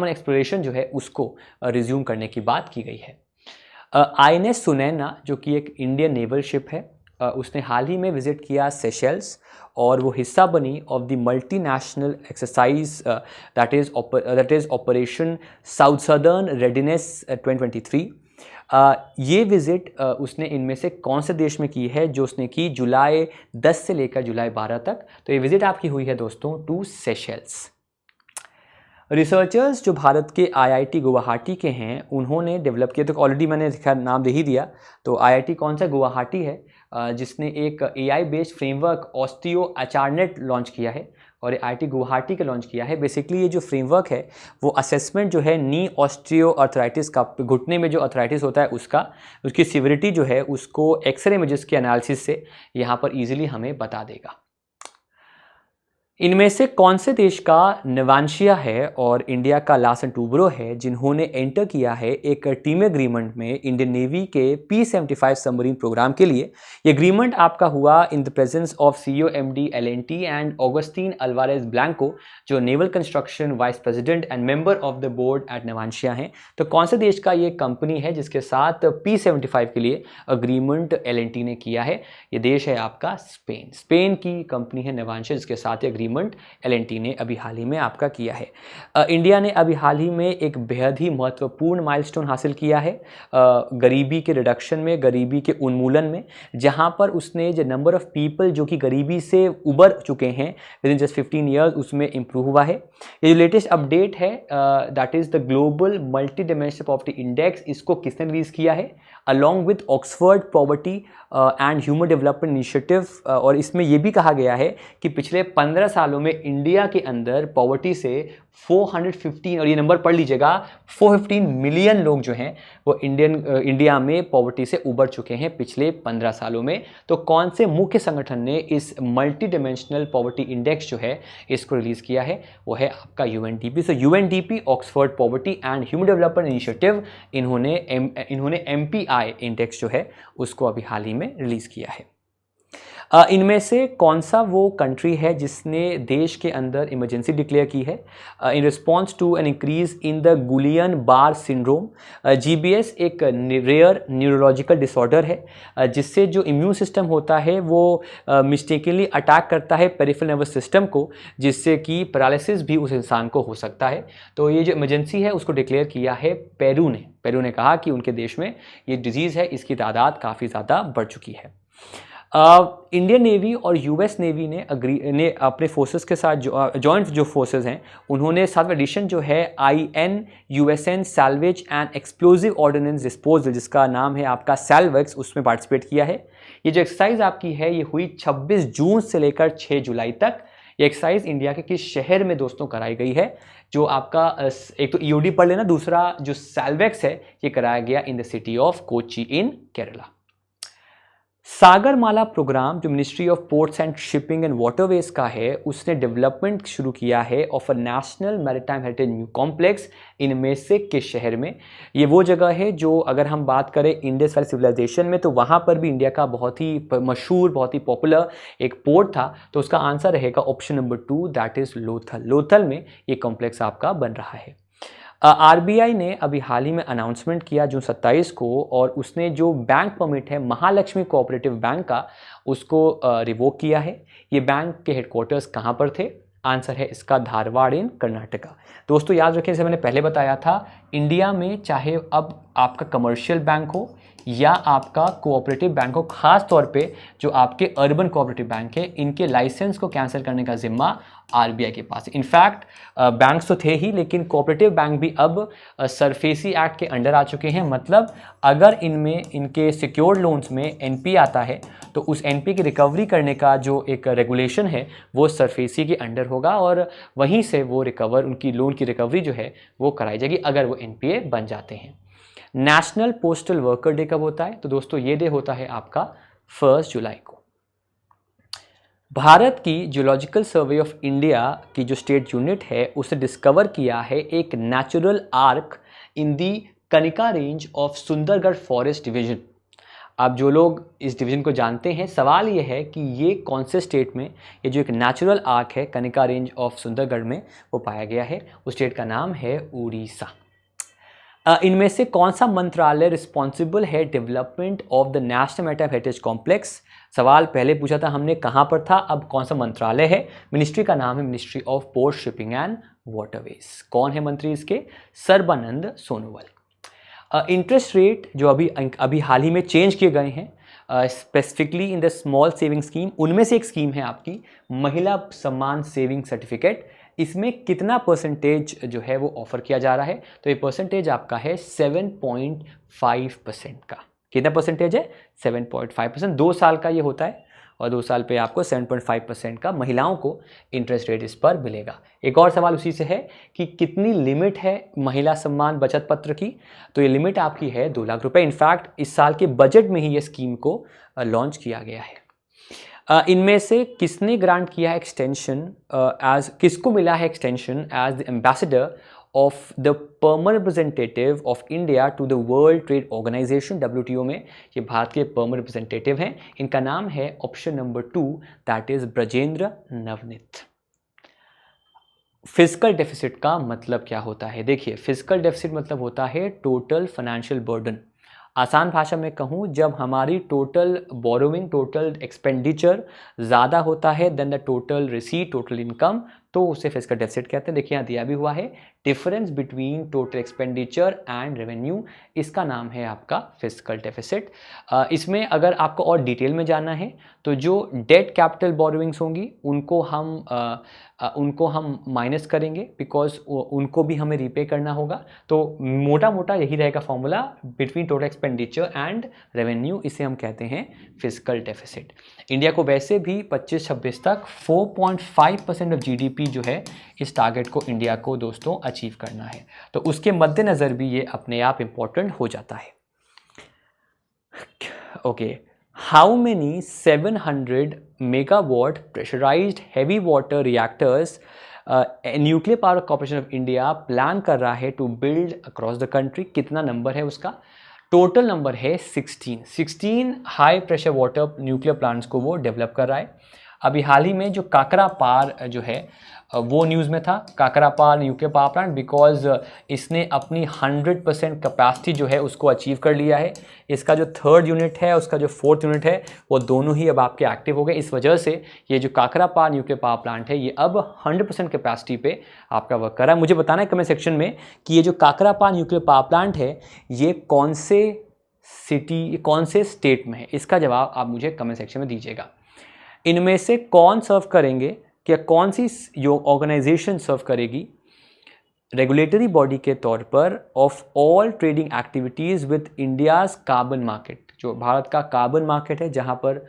एक्सप्लोरेशन जो है उसको रिज्यूम करने की बात की गई है। INS सुनैना जो कि एक इंडियन नेवल शिप है, उसने हाल ही में विजिट किया सेशेल्स और वो हिस्सा बनी of the multinational exercise that is operation south southern readiness 2023। ये विज़िट उसने इनमें से कौन से देश में की है? जो उसने की जुलाई 10 से लेकर जुलाई 12 तक। तो ये विज़िट आपकी हुई है दोस्तों टू सेशेल्स। रिसर्चर्स जो भारत के IIT गुवाहाटी के हैं उन्होंने डेवलप किया, तो ऑलरेडी मैंने नाम दे ही दिया। तो IIT कौन सा? गुवाहाटी है, जिसने एक AI based framework osteo HRNet launch किया है। और IIT गुवाहाटी का लॉन्च किया है। बेसिकली ये जो फ्रेमवर्क है वो असेसमेंट जो है नी ऑस्टियो अर्थराइटिस का, घुटने में जो अर्थराइटिस होता है उसकी सिविरिटी जो है उसको एक्सरे इमेजेस के एनालिसिस से यहाँ पर ईजिली हमें बता देगा। इनमें से कौन से देश का नवांशिया है और इंडिया का लासन टूब्रो है जिन्होंने एंटर किया है एक टीम एग्रीमेंट में इंडियन नेवी के P-75 सबमरीन प्रोग्राम के लिए। ये एग्रीमेंट आपका हुआ in the presence of CEO MD L&T and Agustin Alvarez Blanco, जो naval construction vice president and member of the board at Navantia हैं। तो कौन से देश का ये कंपनी है जिसके साथ P-75 के लिए अग्रीमेंट L&T ने किया है? ये देश है आपका स्पेन। स्पेन की कंपनी है नवांशिया जिसके साथ एग्रीमेंट L&T ने अभी हाल ही में आपका किया है। इंडिया ने अभी हाल ही में एक बेहद ही महत्वपूर्ण माइलस्टोन हासिल किया है गरीबी के रिडक्शन में, गरीबी के उन्मूलन में, जहां पर उसने जो नंबर ऑफ पीपल जो कि गरीबी से उबर चुके हैं विद इन जस्ट 15 ईयर्स उसमें इंप्रूव हुआ है। ये जो लेटेस्ट अपडेट है that is the global multi dimensional poverty index, इसको किसने रिलीज किया है? Along with Oxford poverty and human development initiative. और इसमें यह भी कहा गया है कि पिछले 15 सालों में इंडिया के अंदर पॉवर्टी से 415, और ये नंबर पढ़ लीजिएगा, 415 मिलियन लोग जो हैं वो इंडिया में पॉवर्टी से उबर चुके हैं पिछले 15 सालों में। तो कौन से मुख्य संगठन ने इस मल्टी डायमेंशनल पॉवर्टी इंडेक्स जो है इसको रिलीज किया है? वो है आपका UNDP। So UNDP Oxford poverty and human development initiative, इन्होंने MPI इंडेक्स जो है उसको अभी हाल ही में रिलीज किया है। इनमें से कौन सा वो कंट्री है जिसने देश के अंदर इमरजेंसी डिक्लेयर की है in response to an increase in the Guillain Barre syndrome? GBS एक रेयर न्यूरोलॉजिकल डिसऑर्डर है जिससे जो इम्यून सिस्टम होता है वो मिस्टेकनली अटैक करता है पेरिफेरल नर्वस सिस्टम को, जिससे कि पैरालिसिस भी उस इंसान को हो सकता है। तो ये जो इमरजेंसी है उसको डिक्लेयर किया है पेरू ने कहा कि उनके देश में ये डिजीज़ है, इसकी तादाद काफ़ी ज़्यादा बढ़ चुकी है। इंडियन नेवी और US नेवी ने अपने फोर्सेस के साथ जॉइंट जो फोर्सेस हैं उन्होंने 7वां एडिशन जो है INUSN salvage and explosive ordnance disposal, जिसका नाम है आपका सैल्वेक्स, उसमें पार्टिसिपेट किया है। ये जो एक्सरसाइज आपकी है ये हुई 26 जून से लेकर 6 जुलाई तक। ये एक्सरसाइज इंडिया के किस शहर में दोस्तों कराई गई है? जो आपका एक तो EOD पढ़ लेना, दूसरा जो सैल्वेक्स है ये कराया गया in the city of Kochi in Kerala. Sagarmala programme जो ministry of ports and shipping and waterways का है उसने डेवलपमेंट शुरू किया है of a national maritime heritage new complex. इनमें से किस शहर में? ये वो जगह है जो अगर हम बात करें इंडस वैली सिविलाइजेशन में तो वहाँ पर भी इंडिया का बहुत ही मशहूर, बहुत ही पॉपुलर एक पोर्ट था। तो उसका आंसर रहेगा option number 2 that is Lothal. Lothal में ये कॉम्प्लेक्स आपका बन रहा है। RBI ने अभी हाल ही में अनाउंसमेंट किया जून 27 को, और उसने जो बैंक परमिट है महालक्ष्मी कोऑपरेटिव बैंक का उसको रिवोक किया है। ये बैंक के हेडक्वार्टर्स कहाँ पर थे? आंसर है इसका धारवाड़ इन कर्नाटका। दोस्तों याद रखें, जैसे मैंने पहले बताया था, इंडिया में चाहे अब आपका कमर्शियल बैंक हो या आपका कोऑपरेटिव बैंक हो, खास तौर पे जो आपके अर्बन कोऑपरेटिव बैंक है, इनके लाइसेंस को कैंसिल करने का जिम्मा RBI के पास है। इनफैक्ट बैंक्स तो थे ही, लेकिन कोऑपरेटिव बैंक भी अब सरफेसी एक्ट के अंडर आ चुके हैं। मतलब अगर इनमें इनके सिक्योर्ड लोन्स में NPA आता है तो उस NPA की रिकवरी करने का जो एक रेगुलेशन है वो सरफेसी के अंडर होगा, और वहीं से वो उनकी लोन की रिकवरी जो है वो कराई जाएगी अगर वो NPA बन जाते हैं। नेशनल पोस्टल वर्कर डे कब होता है? तो दोस्तों ये डे होता है आपका 1 जुलाई को। भारत की जियोलॉजिकल सर्वे ऑफ इंडिया की जो स्टेट यूनिट है उसने डिस्कवर किया है एक natural arc in the Kanika range of Sundargarh forest division. अब जो लोग इस डिवीजन को जानते हैं, सवाल ये है कि ये कौन से स्टेट में ये जो एक नेचुरल आर्क है कनिका रेंज ऑफ सुंदरगढ़ में वो पाया गया है? उस स्टेट का नाम है उड़ीसा। इनमें से कौन सा मंत्रालय रिस्पॉन्सिबल है development of the national maritime heritage complex? सवाल पहले पूछा था हमने कहाँ पर था, अब कौन सा मंत्रालय है? मिनिस्ट्री का नाम है ministry of port shipping and waterways. कौन है मंत्री इसके? सर्बानंद सोनोवाल। इंटरेस्ट रेट जो अभी हाल ही में चेंज किए गए हैं specifically in the small saving scheme, उनमें से एक स्कीम है आपकी महिला सम्मान सेविंग सर्टिफिकेट। इसमें कितना परसेंटेज जो है वो ऑफर किया जा रहा है? तो ये परसेंटेज आपका है 7.5% का। कितना परसेंटेज है? 7.5%। 2 साल का ये होता है और 2 साल पे आपको 7.5% का महिलाओं को इंटरेस्ट रेट इस पर मिलेगा। एक और सवाल उसी से है कि कितनी लिमिट है महिला सम्मान बचत पत्र की, तो ये लिमिट आपकी है 2 लाख रुपए। इनफैक्ट इस साल के बजट में ही ये स्कीम को लॉन्च किया गया है। इनमें से किसने ग्रांट किया है एक्सटेंशन किसको मिला है extension as the ambassador of the permanent representative of India to the world trade organisation WTO में? ये भारत के परमानेंट रिप्रेजेंटेटिव हैं। इनका नाम है option number 2, that is Brajendra Navneet. Physical deficit का मतलब क्या होता है? देखिए, फिजिकल डेफिसिट मतलब होता है टोटल फाइनेंशियल बर्डन। आसान भाषा में कहूँ, जब हमारी टोटल बोरोइंग, टोटल एक्सपेंडिचर ज़्यादा होता है than the total receipt, total income, तो उसे फिजिकल डेफिसिट कहते हैं। देखिए यहाँ दिया भी हुआ है, difference between total expenditure and revenue, इसका नाम है आपका फिजिकल डेफिसिट। इसमें अगर आपको और डिटेल में जानना है तो जो डेट कैपिटल बोरोइंग्स होंगी उनको हम माइनस करेंगे, बिकॉज उनको भी हमें रीपे करना होगा। तो मोटा मोटा यही रहेगा formula, between total expenditure and revenue, इसे हम कहते हैं फिजिकल डेफिसिट। इंडिया को वैसे भी 25-26 तक 4.5% ऑफ GDP जो है, इस टारगेट को इंडिया को दोस्तों अचीव करना है, तो उसके मद्देनज़र भी ये अपने आप इम्पोर्टेंट हो जाता है। Okay, how many 700 megawatt pressurised heavy water reactors nuclear power corporation of India plan कर रहा है to build across the country? कितना नंबर है उसका? टोटल नंबर है 16 high pressure water nuclear plants को वो डेवलप कर रहा है। अभी हाल ही में जो काकरा पार जो है वो न्यूज़ में था, काकरा पार न्यूक्लियर पावर प्लांट, बिकॉज इसने अपनी 100% कैपेसिटी जो है उसको अचीव कर लिया है। इसका जो 3rd यूनिट है, उसका जो 4th यूनिट है, वो दोनों ही अब आपके एक्टिव हो गए। इस वजह से ये जो काकरा पार न्यूक्लियर पावर प्लांट है, ये अब 100% कैपेसिटी पे आपका वर्क कर रहा है। मुझे बताना है कमेंट सेक्शन में कि ये जो काकरा पार न्यूक्लियर पावर प्लांट है, ये कौन से सिटी, कौन से स्टेट में है? इसका जवाब आप मुझे कमेंट सेक्शन में दीजिएगा। इनमें से कौन सर्व करेंगे, क्या कौन सी जो ऑर्गेनाइजेशन सर्व करेगी रेगुलेटरी बॉडी के तौर पर of all trading activities with India's carbon market? जो भारत का कार्बन मार्केट है, जहां पर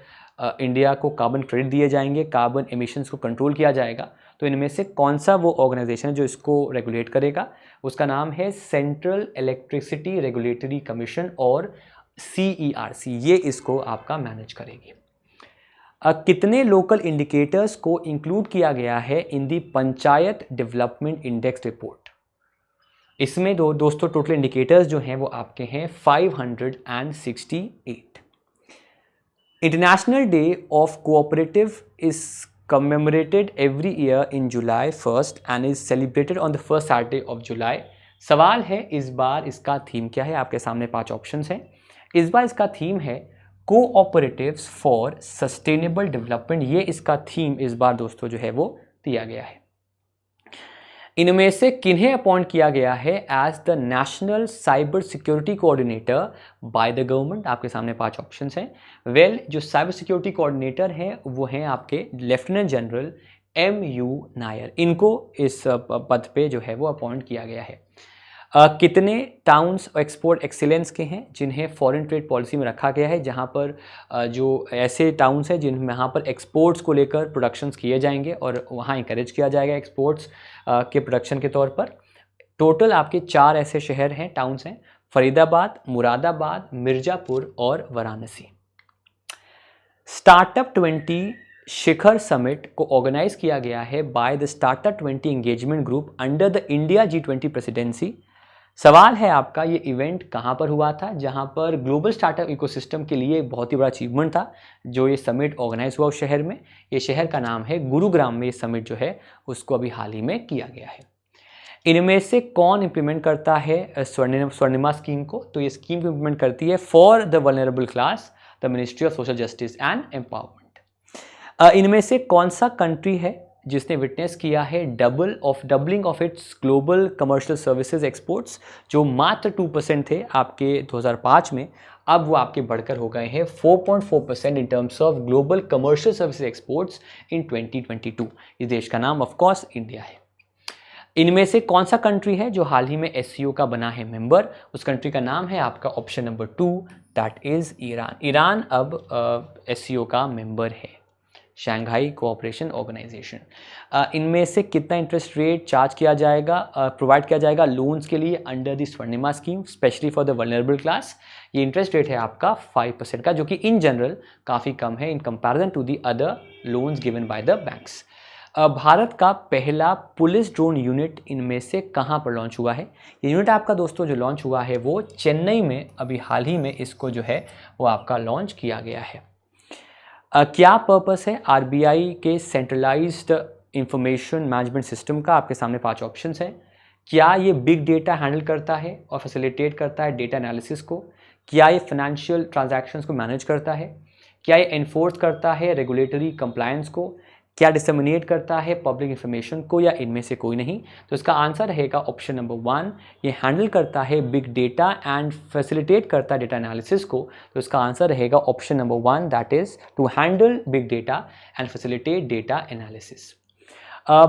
इंडिया को कार्बन क्रेडिट दिए जाएंगे, कार्बन एमिशंस को कंट्रोल किया जाएगा, तो इनमें से कौन सा वो ऑर्गेनाइजेशन जो इसको रेगुलेट करेगा? उसका नाम है सेंट्रल इलेक्ट्रिसिटी रेगुलेटरी कमीशन और CERC, ये इसको आपका मैनेज करेगी। कितने लोकल इंडिकेटर्स को इंक्लूड किया गया है इन दी पंचायत डेवलपमेंट इंडेक्स रिपोर्ट? इसमें दोस्तों टोटल इंडिकेटर्स जो हैं वो आपके हैं 568। International day of cooperative is commemorated every year in July 1st and is celebrated on the first Saturday of July. सवाल है इस बार इसका थीम क्या है? आपके सामने 5 ऑप्शंस हैं। इस बार इसका थीम है कोऑपरेटिव्स फॉर सस्टेनेबल डेवलपमेंट। ये इसका थीम इस बार दोस्तों जो है वो दिया गया है। इनमें से किन्हें अपॉइंट किया गया है as the national cyber security coordinator by the government? आपके सामने 5 ऑप्शंस हैं। वेल, जो साइबर सिक्योरिटी कोऑर्डिनेटर हैं वो हैं आपके लेफ्टिनेंट जनरल MU नायर। इनको इस पद पे जो है वो अपॉइंट किया गया है। कितने टाउन्स एक्सपोर्ट एक्सीलेंस के हैं जिन्हें फॉरेन ट्रेड पॉलिसी में रखा गया है, जहां पर जो ऐसे टाउन्स हैं जिनमें यहाँ पर एक्सपोर्ट्स को लेकर प्रोडक्शंस किए जाएंगे और वहाँ इंकरेज किया जाएगा एक्सपोर्ट्स के प्रोडक्शन के तौर पर? टोटल आपके 4 ऐसे शहर हैं, टाउन्स हैं, फरीदाबाद, मुरादाबाद, मिर्ज़ापुर और वाराणसी। स्टार्टअप 20 शिखर समिट को ऑर्गेनाइज किया गया है by the startup 20 engagement group under the India G20 presidency. सवाल है आपका, ये इवेंट कहाँ पर हुआ था? जहाँ पर ग्लोबल स्टार्टअप इकोसिस्टम के लिए बहुत ही बड़ा अचीवमेंट था जो ये समिट ऑर्गेनाइज हुआ उस शहर में। ये शहर का नाम है गुरुग्राम में। ये समिट जो है उसको अभी हाल ही में किया गया है। इनमें से कौन इंप्लीमेंट करता है स्वर्णिमा स्कीम को? तो ये स्कीम इंप्लीमेंट करती है for the vulnerable class the ministry of social justice and empowerment. इनमें से कौन सा कंट्री है जिसने विटनेस किया है doubling of its global commercial services exports? जो मात्र 2% थे आपके 2005 में, अब वो आपके बढ़कर हो गए हैं 4.4% in terms of global commercial services exports in 2022। इस देश का नाम ऑफ कोर्स इंडिया है। इनमें से कौन सा कंट्री है जो हाल ही में SCO का बना है मेंबर? उस कंट्री का नाम है आपका option number 2, that is Iran. Iran अब SCO का मेंबर है। Shanghai cooperation organisation. इनमें से कितना इंटरेस्ट रेट चार्ज किया जाएगा, प्रोवाइड किया जाएगा लोन्स के लिए under the Swarnima scheme specially for the vulnerable class? ये इंटरेस्ट रेट है आपका 5% का, जो कि इन जनरल काफ़ी कम है in comparison to the other loans given by the banks. Bharat का पहला पुलिस ड्रोन यूनिट इनमें से कहाँ पर लॉन्च हुआ है? ये यूनिट आपका दोस्तों जो लॉन्च हुआ है वो चेन्नई में अभी हाल ही में इसको जो है वो आपका लॉन्च किया गया है। क्या पर्पस है आरबीआई के सेंट्रलाइज्ड इंफॉर्मेशन मैनेजमेंट सिस्टम का? आपके सामने 5 ऑप्शंस हैं। क्या ये बिग डेटा हैंडल करता है और फैसिलिटेट करता है डेटा एनालिसिस को? क्या ये फाइनेंशियल ट्रांजैक्शंस को मैनेज करता है? क्या ये एनफोर्स करता है रेगुलेटरी कंप्लायंस को? क्या डिसमिनेट करता है पब्लिक इंफॉर्मेशन को, या इनमें से कोई नहीं? तो इसका आंसर रहेगा ऑप्शन नंबर 1, ये हैंडल करता है बिग डेटा एंड फैसिलिटेट करता है डेटा एनालिसिस को। तो इसका आंसर रहेगा option number 1, that is to handle big data and facilitate data analysis.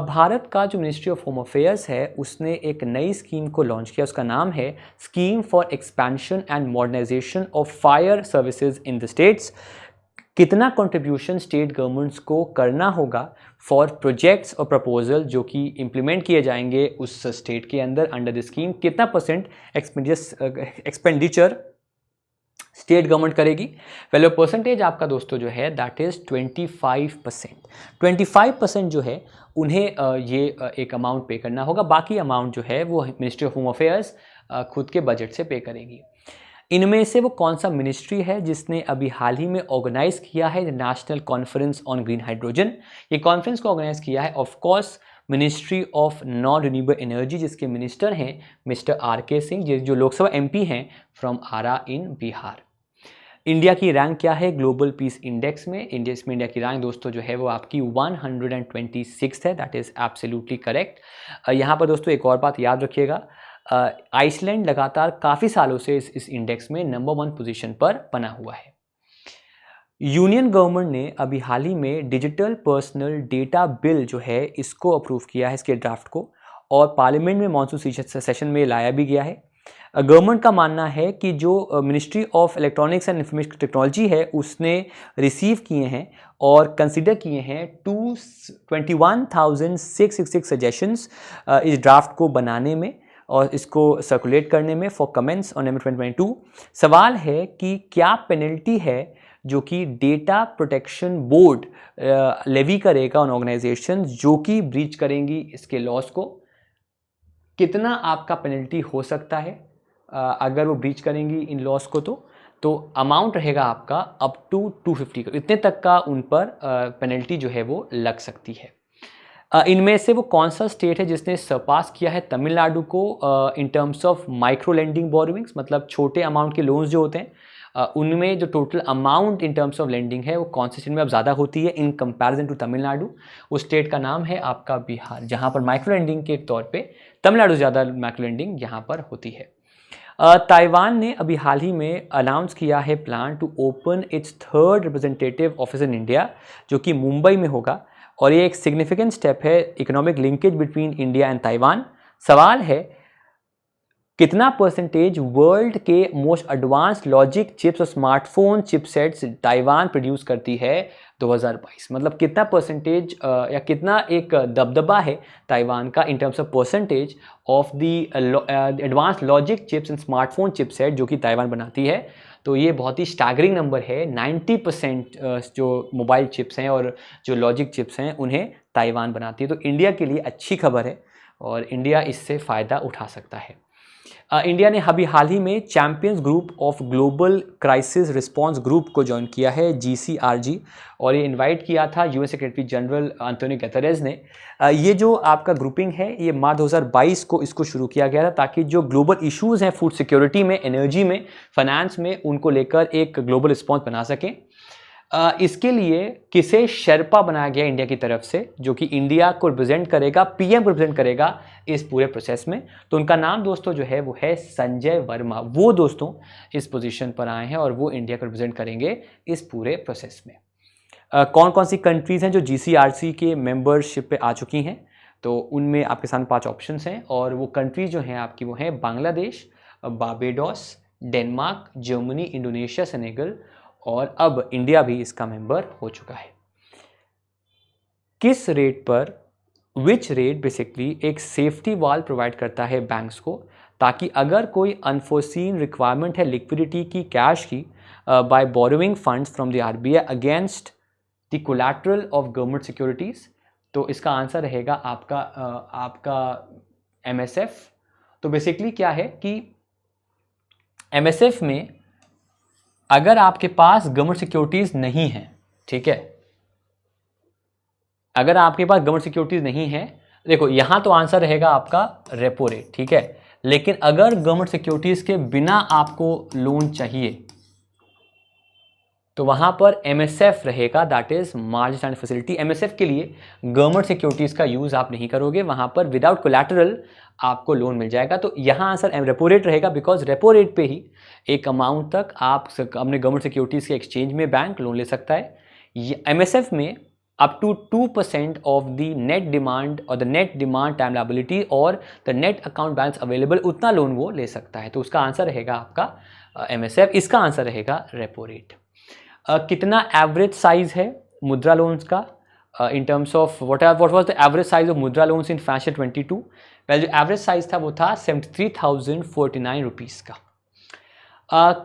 Bharat का जो मिनिस्ट्री ऑफ होम अफेयर्स है उसने एक नई स्कीम को लॉन्च किया, उसका नाम है scheme for expansion and modernisation of fire services in the states. कितना कंट्रीब्यूशन स्टेट गवर्नमेंट्स को करना होगा फॉर प्रोजेक्ट्स और प्रपोजल जो कि इम्प्लीमेंट किए जाएंगे उस स्टेट के अंदर अंडर द स्कीम? कितना परसेंट एक्सपेंडिचर स्टेट गवर्नमेंट करेगी? वैल्यू परसेंटेज आपका दोस्तों जो है दैट इज 25%। 25% जो है उन्हें ये एक अमाउंट पे करना होगा, बाकी अमाउंट जो है वो मिनिस्ट्री ऑफ होम अफेयर्स खुद के बजट से पे करेगी। इनमें से वो कौन सा मिनिस्ट्री है जिसने अभी हाल ही में ऑर्गेनाइज किया है national conference on green hydrogen? ये कॉन्फ्रेंस को ऑर्गेनाइज किया है of course ministry of non renewable energy, जिसके मिनिस्टर हैं मिस्टर आर.के. सिंह, जो लोकसभा एमपी हैं from Arrah in Bihar. India की रैंक क्या है ग्लोबल पीस इंडेक्स में? इंडिया की रैंक दोस्तों जो है वो आपकी 126 है, दैट इज एब्सोल्युटली करेक्ट। यहाँ पर दोस्तों एक और बात याद रखिएगा, आइसलैंड लगातार काफ़ी सालों से इस इंडेक्स में नंबर 1 पोजीशन पर बना हुआ है। यूनियन गवर्नमेंट ने अभी हाल ही में डिजिटल पर्सनल डेटा बिल जो है इसको अप्रूव किया है, इसके ड्राफ्ट को, और पार्लियामेंट में मानसून सेशन में लाया भी गया है। गवर्नमेंट का मानना है कि जो ministry of electronics and information technology है उसने रिसीव किए हैं और कंसिडर किए हैं 21,666 सजेशंस इस ड्राफ्ट को बनाने में और इसको सर्कुलेट करने में फॉर कमेंट्स ऑन नवंबर 2022। सवाल है कि क्या पेनल्टी है जो कि डेटा प्रोटेक्शन बोर्ड लेवी करेगा ऑन ऑर्गेनाइजेशन जो कि ब्रीच करेंगी इसके लॉस को? कितना आपका पेनल्टी हो सकता है अगर वो ब्रीच करेंगी इन लॉस को? तो अमाउंट रहेगा आपका अप टू 250 करोड़, इतने तक का उन पर पेनल्टी जो है वो लग सकती है। इनमें से वो कौन सा स्टेट है जिसने सरपास किया है तमिलनाडु को इन terms of micro lending borrowings, मतलब छोटे अमाउंट के लोन्स जो होते हैं उनमें जो total amount in terms of lending है वो कौन से स्टेट में अब ज़्यादा होती है इन कंपैरिजन टू तमिलनाडु? उस स्टेट का नाम है आपका बिहार, जहाँ पर माइक्रो लेंडिंग के तौर पे तमिलनाडु ज़्यादा माइक्रो लेंडिंग यहाँ पर होती है। ताइवान ने अभी हाल ही में अनाउंस किया है plan to open its 3rd representative office in India, जो कि मुंबई में होगा, और ये एक सिग्निफिकेंट स्टेप है economic linkage between India and Taiwan. सवाल है कितना परसेंटेज वर्ल्ड के मोस्ट एडवांस लॉजिक चिप्स और स्मार्टफोन चिपसेट्स ताइवान प्रोड्यूस करती है 2022? मतलब कितना परसेंटेज या कितना एक दबदबा है ताइवान का इन terms of percentage of the advance logic chips and smartphone chipset जो कि ताइवान बनाती है? तो ये बहुत ही स्टैगरिंग नंबर है। 90% जो मोबाइल चिप्स हैं और जो लॉजिक चिप्स हैं उन्हें ताइवान बनाती है। तो इंडिया के लिए अच्छी खबर है और इंडिया इससे फ़ायदा उठा सकता है। इंडिया ने अभी हाल ही में champions group of global crisis response group को ज्वाइन किया है, GCRG, और ये इनवाइट किया था UN secretary general Antonio Guterres ने। ये जो आपका ग्रुपिंग है ये मार्च 2022 को इसको शुरू किया गया था ताकि जो ग्लोबल इश्यूज़ हैं फूड सिक्योरिटी में, एनर्जी में, फाइनेंस में, उनको लेकर एक ग्लोबल रिस्पॉन्स बना सकें। इसके लिए किसे शेरपा बनाया गया इंडिया की तरफ से, जो कि इंडिया को रिप्रेजेंट करेगा, PM को रिप्रेजेंट करेगा इस पूरे प्रोसेस में। तो उनका नाम दोस्तों जो है वो है संजय वर्मा। वो दोस्तों इस पोजीशन पर आए हैं और वो इंडिया को रिप्रेजेंट करेंगे इस पूरे प्रोसेस में। कौन कौन सी कंट्रीज़ हैं जो GCRC के मेंबरशिप पे आ चुकी हैं? तो उनमें आपके सामने 5 ऑप्शंस हैं और वो कंट्रीज जो हैं आपकी वो हैं Bangladesh, Barbados, Denmark, Germany, Indonesia, Senegal, और अब इंडिया भी इसका मेंबर हो चुका है। किस रेट पर, विच रेट बेसिकली एक सेफ्टी वॉल्व प्रोवाइड करता है बैंक्स को, ताकि अगर कोई अनफोर्सीन रिक्वायरमेंट है लिक्विडिटी की, कैश की, by borrowing funds from the RBI against the collateral of government securities, तो इसका आंसर रहेगा आपका एमएसएफ। तो बेसिकली क्या है कि एमएसएफ में अगर आपके पास गवर्नमेंट सिक्योरिटीज नहीं है, ठीक है, अगर आपके पास गवर्नमेंट सिक्योरिटीज नहीं है, देखो यहां तो आंसर रहेगा आपका रेपो रेट, ठीक है, लेकिन अगर गवर्नमेंट सिक्योरिटीज के बिना आपको लोन चाहिए तो वहां पर एमएसएफ रहेगा, that is margin standard facility. MSF के लिए गवर्नमेंट सिक्योरिटीज का यूज आप नहीं करोगे, वहां पर विदाउट कोलैटरल आपको लोन मिल जाएगा। तो यहां आंसर रेपो रेट रहेगा, बिकॉज रेपो रेट पे ही एक अमाउंट तक आप अपने गवर्नमेंट सिक्योरिटीज के एक्सचेंज में बैंक लोन ले सकता है। एमएसएफ में up to 2% of the net demand or the net demand time liability और the net account balance available, उतना लोन वो ले सकता है। तो उसका आंसर रहेगा आपका एमएसएफ। इसका आंसर रहेगा रेपो रेट। कितना एवरेज साइज है मुद्रा लोन्स का इन terms of what was the average size of मुद्रा लोन्स इन फाइनेंशियल 22? वेल, जो एवरेज साइज था वो था 73,049 रुपीज़ का।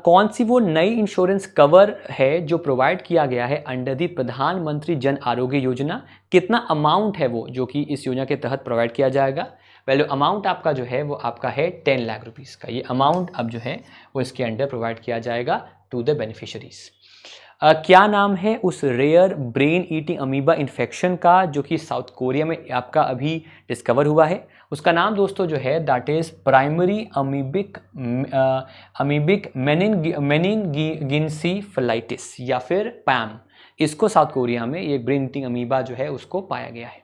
कौन सी वो नई इंश्योरेंस कवर है जो प्रोवाइड किया गया है अंडर दी प्रधानमंत्री जन आरोग्य योजना? कितना अमाउंट है वो जो कि इस योजना के तहत प्रोवाइड किया जाएगा? वेल, अमाउंट आपका जो है वो आपका है 10 लाख रुपीज़ का। ये अमाउंट अब जो है वो इसके अंडर प्रोवाइड किया जाएगा टू द बेनिफिशरीज। क्या नाम है उस rare brain eating amoeba infection का जो कि साउथ कोरिया में आपका अभी डिस्कवर हुआ है? उसका नाम दोस्तों जो है दैट इज प्राइमरी अमीबिक मेनिनगिनसीफलाइटिस या फिर पैम। इसको साउथ कोरिया में ये ब्रेन ईटिंग अमीबा जो है उसको पाया गया है।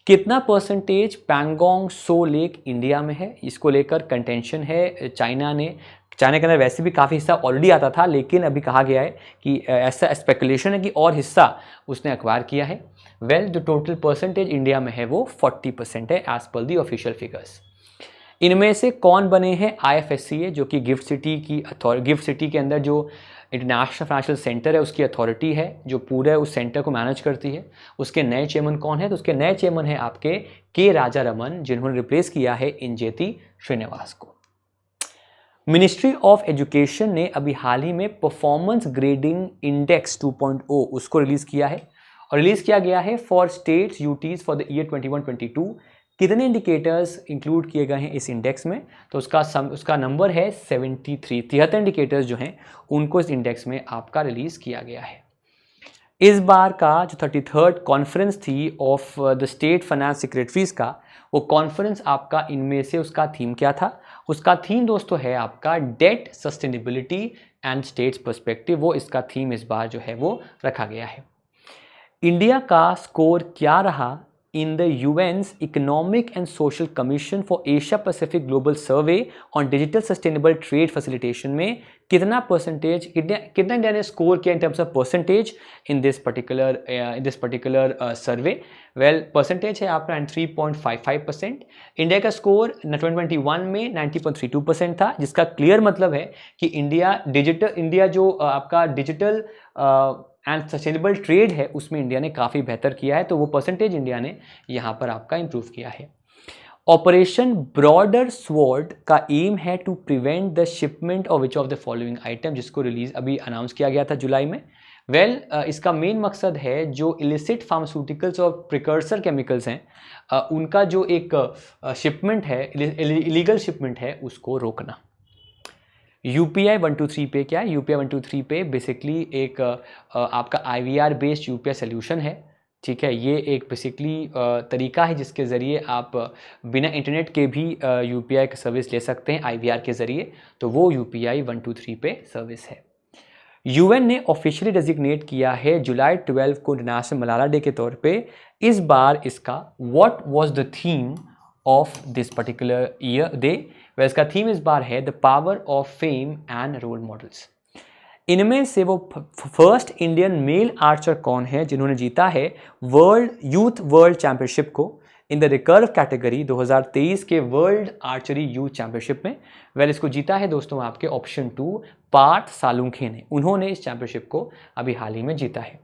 कितना परसेंटेज पैंगोंग सो लेक इंडिया में है? इसको लेकर कंटेंशन है। चाइना के अंदर वैसे भी काफ़ी हिस्सा ऑलरेडी आता था, लेकिन अभी कहा गया है कि ऐसा स्पेकुलेशन है कि और हिस्सा उसने एक्वायर किया है। वेल, जो टोटल परसेंटेज इंडिया में है वो 40% है as per the official figures. इनमें से कौन बने हैं IFSCA जो कि गिफ्ट सिटी के अंदर जो इंटरनेशनल फाइनेंशियल सेंटर है उसकी अथॉरिटी है जो पूरे उस सेंटर को मैनेज करती है? उसके नए चेयरमैन कौन है? तो उसके नए चेयरमैन है आपके के राजा रमन, जिन्होंने रिप्लेस किया है इंजेती श्रीनिवास को। मिनिस्ट्री ऑफ एजुकेशन ने अभी हाल ही में परफॉर्मेंस ग्रेडिंग इंडेक्स 2.0 उसको रिलीज किया है और रिलीज किया गया है for states UTs for the year 21-22। कितने इंडिकेटर्स इंक्लूड किए गए हैं इस इंडेक्स में? तो उसका नंबर है 73। 73 इंडिकेटर्स जो हैं उनको इस इंडेक्स में आपका रिलीज किया गया है। इस बार का जो 33rd कॉन्फ्रेंस थी of the state finance secretaries का, वो कॉन्फ्रेंस आपका इनमें से उसका थीम क्या था? उसका थीम दोस्तों है आपका debt sustainability and states perspective. वो इसका थीम इस बार जो है वो रखा गया है। इंडिया का स्कोर क्या रहा in the UN's economic and social commission for Asia Pacific global survey on digital sustainable trade facilitation में? कितना परसेंटेज, कितना इंडिया ने स्कोर किया in terms of percentage in this particular survey? Well, percentage है आपका 93.55%। India का score 2021 में 90.32% था, जिसका क्लियर मतलब है कि इंडिया जो आपका डिजिटल एंड सस्टेनेबल ट्रेड है उसमें इंडिया ने काफ़ी बेहतर किया है। तो वो परसेंटेज इंडिया ने यहाँ पर आपका इम्प्रूव किया है। ऑपरेशन ब्रॉडर स्वॉर्ड का एम है to prevent the shipment of which of the following item, जिसको रिलीज अभी अनाउंस किया गया था जुलाई में। वेल, इसका मेन मकसद है जो इलिसिट फार्मास्यूटिकल्स और प्रिकर्सर केमिकल्स हैं उनका जो एक शिपमेंट है, इलीगल शिपमेंट है, उसको रोकना। UPI 123 पे क्या है? UPI 123 पे बेसिकली एक आपका IVR बेस्ड UPI सोल्यूशन है, ठीक है। ये एक बेसिकली तरीका है जिसके ज़रिए आप बिना इंटरनेट के भी UPI का सर्विस ले सकते हैं IVR के ज़रिए। तो वो UPI 123 पे सर्विस है। UN ने ऑफिशियली डेजिग्नेट किया है जुलाई 12 को इंटरनेशनल मलाला डे के तौर पे। इस बार इसका what was the theme of this particular year day? वह इसका थीम इस बार है the power of fame and role models. इनमें से वो फर्स्ट इंडियन मेल आर्चर कौन है जिन्होंने जीता है यूथ वर्ल्ड चैंपियनशिप को इन द रिकर्व कैटेगरी 2023 के वर्ल्ड आर्चरी यूथ चैंपियनशिप में? वेल, इसको जीता है दोस्तों आपके ऑप्शन 2 पार्थ सालुंखे ने। उन्होंने इस चैंपियनशिप को अभी हाल ही में जीता है।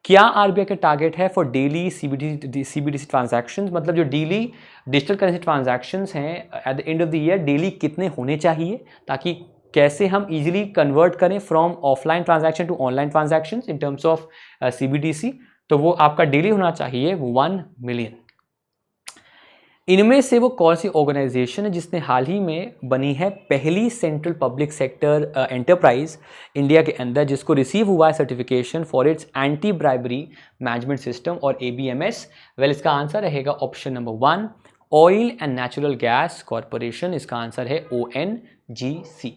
क्या आरबीआई का टारगेट है फॉर डेली सीबीडीसी ट्रांजैक्शंस, मतलब जो डेली डिजिटल करेंसी ट्रांजैक्शंस हैं at the end of the year daily कितने होने चाहिए, ताकि कैसे हम इजीली कन्वर्ट करें from offline transaction to online transactions in terms of CBDC. तो वो आपका डेली होना चाहिए 1 मिलियन। इनमें से वो कौन सी ऑर्गेनाइजेशन है जिसने हाल ही में बनी है पहली central public sector enterprise India के अंदर जिसको रिसीव हुआ है certification for its anti bribery management system और ABMS? वेल, इसका आंसर रहेगा option number 1, oil and natural gas corporation. इसका आंसर है ONGC।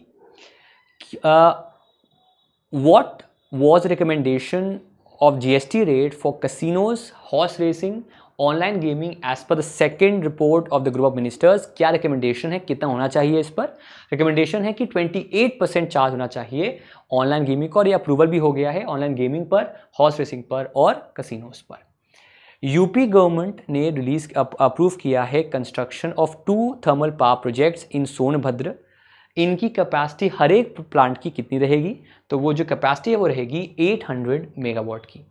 What was recommendation of GST rate for casinos, horse racing, online gaming as पर the second report of the group of ministers? क्या recommendation है, कितना होना चाहिए इस पर? रिकमेंडेशन है कि 28% चार्ज होना चाहिए ऑनलाइन गेमिंग का, और ये अप्रूवल भी हो गया है ऑनलाइन गेमिंग पर, हॉर्स रेसिंग पर और कसिनोज पर। यूपी गवर्नमेंट ने रिलीज अप्रूव किया है construction of 2 thermal power projects in Sonbhadra. इनकी कैपेसिटी हर एक प्लांट की कितनी रहेगी? तो वो जो कैपेसिटी है वो रहेगी 800 मेगावाट की।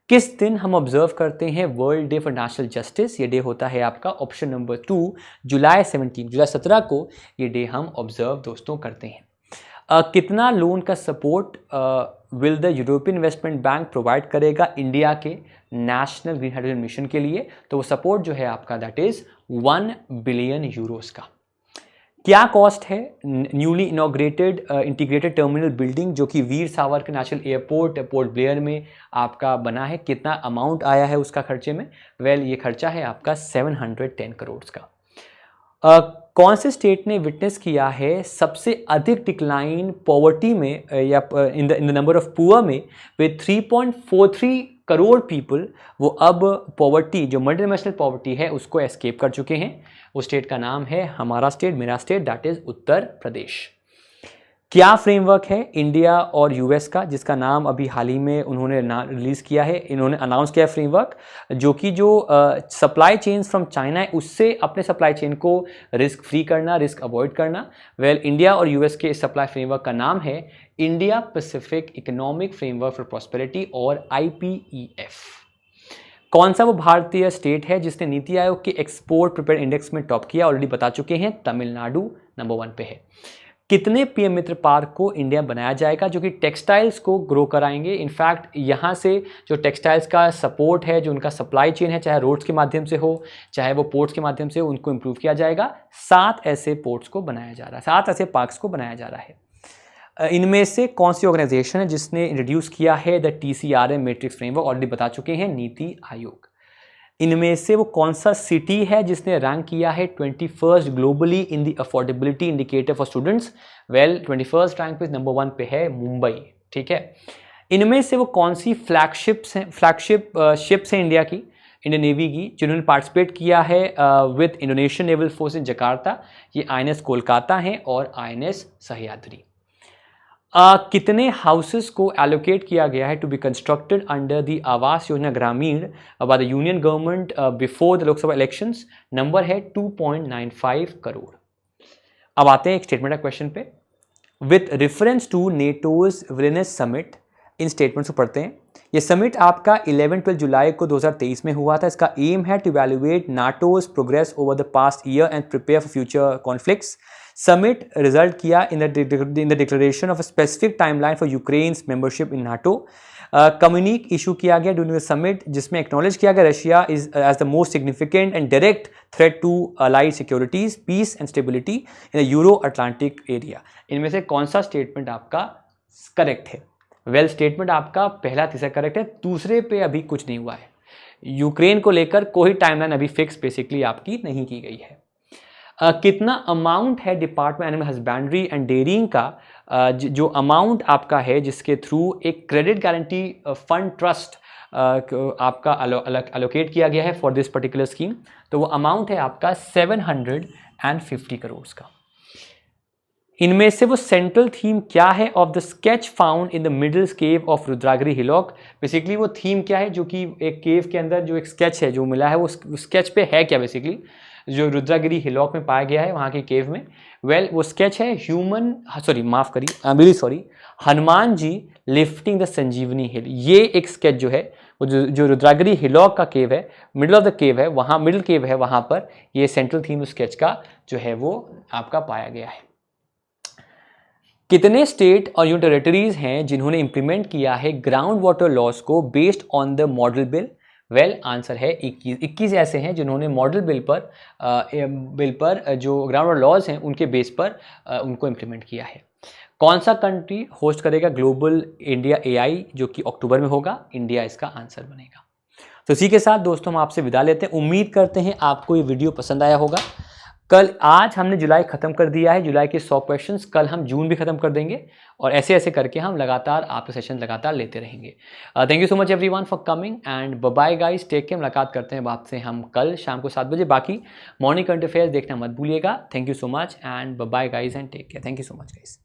किस दिन हम ऑब्जर्व करते हैं world day for national justice? ये डे होता है आपका ऑप्शन नंबर 2, जुलाई 17 को ये डे हम ऑब्जर्व दोस्तों करते हैं। कितना लोन का support will the European investment bank provide करेगा इंडिया के नेशनल ग्रीन हाइड्रोजन मिशन के लिए? तो वो सपोर्ट जो है आपका दैट इज 1 बिलियन यूरोस का। क्या कॉस्ट है newly inaugurated integrated terminal building जो कि वीर सावरकर नेशनल एयरपोर्ट पोर्ट ब्लेयर में आपका बना है? कितना अमाउंट आया है उसका खर्चे में? वेल, ये खर्चा है आपका 710 करोड़ का। कौन से स्टेट ने विटनेस किया है सबसे अधिक डिक्लाइन पॉवर्टी में या in the number of poor में, विद 3.43 करोड़ पीपल वो अब पॉवर्टी जो मल्टी डायमेंशनल पॉवर्टी है उसको एस्केप कर चुके हैं? उस स्टेट का नाम है हमारा स्टेट, मेरा state, that is Uttar Pradesh. क्या फ्रेमवर्क है इंडिया और यूएस का जिसका नाम अभी हाल ही में उन्होंने रिलीज किया है, इन्होंने अनाउंस किया है फ्रेमवर्क, जो कि जो सप्लाई चेन्स फ्रॉम चाइना है उससे अपने सप्लाई चेन को रिस्क फ्री करना, रिस्क अवॉइड करना। वेल, इंडिया और यूएस के इस सप्लाई फ्रेमवर्क का नाम है India Pacific economic framework for prosperity और IPEF। कौन सा वो भारतीय स्टेट है जिसने नीति आयोग के एक्सपोर्ट प्रिपेयर इंडेक्स में टॉप किया? ऑलरेडी बता चुके हैं, तमिलनाडु नंबर 1 पे है। कितने PM मित्र पार्क को इंडिया बनाया जाएगा जो कि टेक्सटाइल्स को ग्रो कराएंगे? इनफैक्ट यहाँ से जो टेक्सटाइल्स का सपोर्ट है, जो उनका सप्लाई चेन है, चाहे रोड्स के माध्यम से हो चाहे वो पोर्ट्स के माध्यम से हो, उनको इम्प्रूव किया जाएगा। 7 ऐसे पोर्ट्स को बनाया जा रहा है, 7 ऐसे पार्क्स को बनाया जा रहा है। इनमें से कौन सी ऑर्गेनाइजेशन है जिसने इंट्रोड्यूस किया है the TCRM matrix framework? Already बता चुके हैं, नीति आयोग। इनमें से वो कौन सा सिटी है जिसने रैंक किया है 21st globally in the affordability indicator for students? Well, 21st rank पे नंबर 1 पे है मुंबई। ठीक है। इनमें से वो कौन सी फ्लैगशिप शिप्स हैं इंडिया की, इंडियन नेवी की, जिन्होंने पार्टिसिपेट किया है with Indonesian naval force in Jakarta? ये INS कोलकाता हैं और INS सह्याद्री। कितने हाउसेस को एलोकेट किया गया है to be constructed under the Awas Yojana Gramin by the union government before the Lok Sabha elections? Number है 2.95 करोड़। अब आते हैं एक स्टेटमेंट ऑफ क्वेश्चन पे। With reference to NATO's wellness summit, इन स्टेटमेंट्स को पढ़ते हैं। ये समिट आपका 11-12 जुलाई को 2023 में हुआ था। इसका एम है to evaluate NATO's progress over the past year and prepare for future conflicts. Summit result किया in the declaration of a specific timeline for Ukraine's membership in NATO. Communique issue किया गया ड्यूरिंग द समिट जिसमें acknowledge किया गया Russia is as the most significant and direct threat to allied securities, peace and stability in the Euro Atlantic area. इनमें से कौन सा statement आपका करेक्ट है? वेल, स्टेटमेंट आपका पहला तीसरा करेक्ट है, दूसरे पे अभी कुछ नहीं हुआ है। यूक्रेन को लेकर कोई टाइमलाइन अभी फिक्स बेसिकली आपकी नहीं की गई है। कितना अमाउंट है department animal husbandry and dairying का जो अमाउंट आपका है जिसके थ्रू एक क्रेडिट गारंटी फंड ट्रस्ट आपका अलोकेट किया गया है फॉर दिस पर्टिकुलर स्कीम? तो वो अमाउंट है आपका 750 करोड़ का। इनमें से वो सेंट्रल थीम क्या है of the sketch found in the middle cave of Rudragiri hillock? Basically वो थीम क्या है जो कि एक केव के अंदर जो एक स्केच है जो मिला है वो स्केच पे है क्या बेसिकली? जो रुद्रागिरी हिलॉक में पाया गया है वहाँ की केव में। वेल वो स्केच है हनुमान जी लिफ्टिंग द संजीवनी हिल। ये एक स्केच जो है वो जो रुद्रागिरी हिलॉक का केव है, मिडिल ऑफ द केव है, वहाँ मिडिल केव है, वहाँ पर ये सेंट्रल थीम स्केच का जो है वो आपका पाया गया है। कितने स्टेट और यूनियन टेरिटरीज हैं जिन्होंने इंप्लीमेंट किया है ग्राउंड वाटर लॉज को based on the model bill? Well answer है 21 ऐसे हैं जिन्होंने मॉडल बिल पर जो ग्राउंड वाटर लॉज हैं उनके बेस पर उनको इंप्लीमेंट किया है। कौन सा कंट्री होस्ट करेगा ग्लोबल इंडिया एआई जो कि अक्टूबर में होगा? इंडिया इसका आंसर बनेगा। तो इसी के साथ दोस्तों हम आपसे विदा लेते हैं। उम्मीद करते हैं आपको ये वीडियो पसंद आया होगा। आज हमने जुलाई खत्म कर दिया है, जुलाई के 100 क्वेश्चंस, कल हम जून भी खत्म कर देंगे और ऐसे ऐसे करके हम लगातार आपके सेशन लगातार लेते रहेंगे। Thank you so much everyone for coming and bye guys, take care. मुलाकात करते हैं आपसे हम कल शाम को 7 बजे। बाकी मॉर्निंग करंट अफेयर्स देखना मत भूलिएगा। Thank you so much and bye guys and take care. Thank you so much guys.